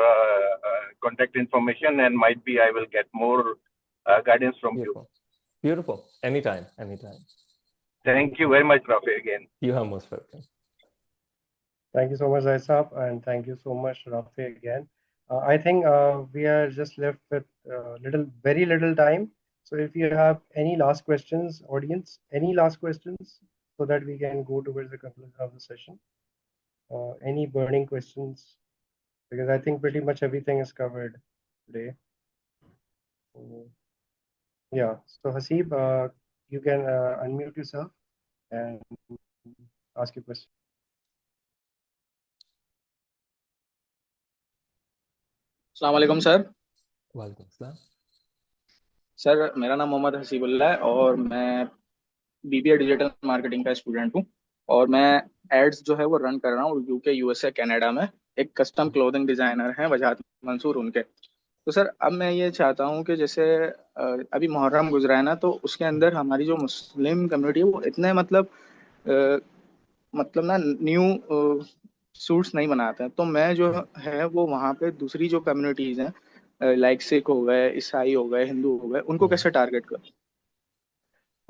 contact information, and might be I will get more guidance from Beautiful. You. Beautiful. Anytime, anytime. Thank you very much, Rafe, again. You are most welcome. Thank you so much, Zaisab, and thank you so much, Rafi, again. I think we are just left with very little time. So if you have any last questions, audience, any last questions, so that we can go towards the conclusion of the session. Any burning questions? Because I think pretty much everything is covered today. Yeah. So Hasib, you can unmute yourself and ask your question. अस्सलाम वालेकुम sir. वालेकुम सलाम। Sir मेरा नाम मोहम्मद हसीबुल्लाह है और मैं BBA digital marketing का स्टूडेंट हूँ और मैं एड्स जो है वो रन कर रहा हूँ यूके, यूएसए, कनाडा में। एक कस्टम क्लोथिंग डिजाइनर हैं वजाहत मंसूर उनके। तो सर अब मैं ये चाहता हूँ कि जैसे अभी मुहर्रम गुजरा है ना, तो उसके अंदर हमारी जो मुस्लिम कम्युनिटी है वो इतने मतलब ना न्यू सूट्स नहीं बनाते हैं। तो मैं जो है वो वहाँ पे दूसरी जो कम्युनिटीज हैं लाइक सिख हो गए, ईसाई हो गए, हिंदू हो गए, उनको कैसे टारगेट करूं?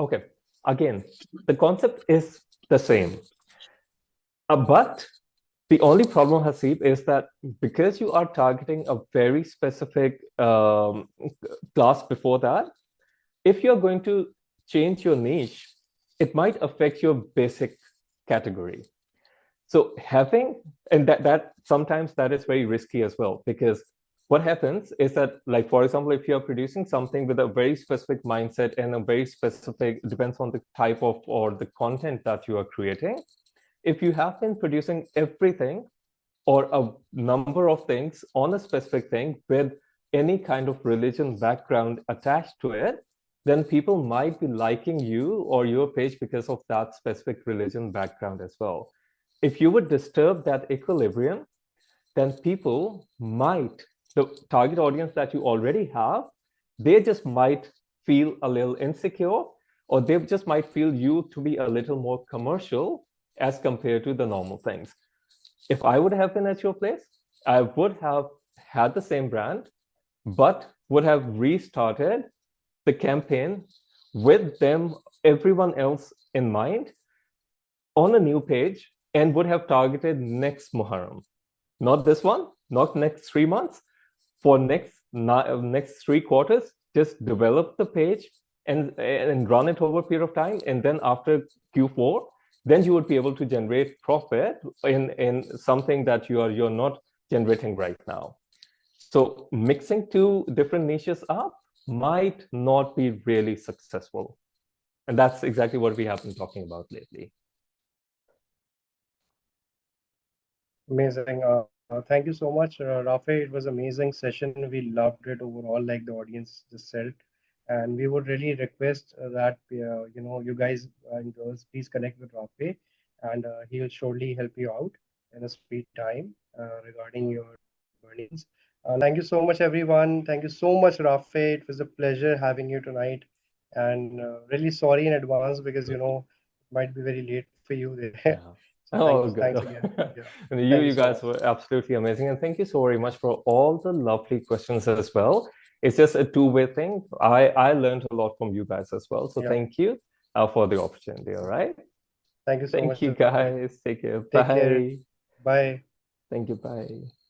Okay, again, the concept is the same, but the only problem, Hasib, is that because you are targeting a very specific class before that, if you're going to change your niche, it might affect your basic category. So having, and that sometimes that is very risky as well, because what happens is that, like, for example, if you're producing something with a very specific mindset and a very specific, depends on the type of or the content that you are creating, if you have been producing everything or a number of things on a specific thing with any kind of religion background attached to it, then people might be liking you or your page because of that specific religion background as well. If you would disturb that equilibrium, then people might, the target audience that you already have, they just might feel a little insecure, or they just might feel you to be a little more commercial as compared to the normal things. If I would have been at your place, I would have had the same brand, but would have restarted the campaign with them, everyone else in mind, on a new page, and would have targeted next Muharram. Not this one, not next 3 months, for next 3 quarters, just develop the page and run it over a period of time. And then after Q4, then you would be able to generate profit in something that you're not generating right now. So mixing two different niches up might not be really successful. And that's exactly what we have been talking about lately. Amazing. Thank you so much, Rafe. It was an amazing session. We loved it overall, like the audience just said. And we would really request that you guys and girls please connect with Rafe, and he will surely help you out in a speed time regarding your earnings. Thank you so much, everyone. Thank you so much, Rafe. It was a pleasure having you tonight. And really sorry in advance because it might be very late for you there. Yeah. So Oh, thanks, good. thanks again. Yeah, And thank you you so guys much. were absolutely amazing. And thank you so very much for all the lovely questions as well. It's just a two-way thing. I learned a lot from you guys as well. So Yeah, thank you for the opportunity. All right. thank you so Thank much, you Raffay. guys. Take care. Take care. Bye. Bye. Thank you. Bye.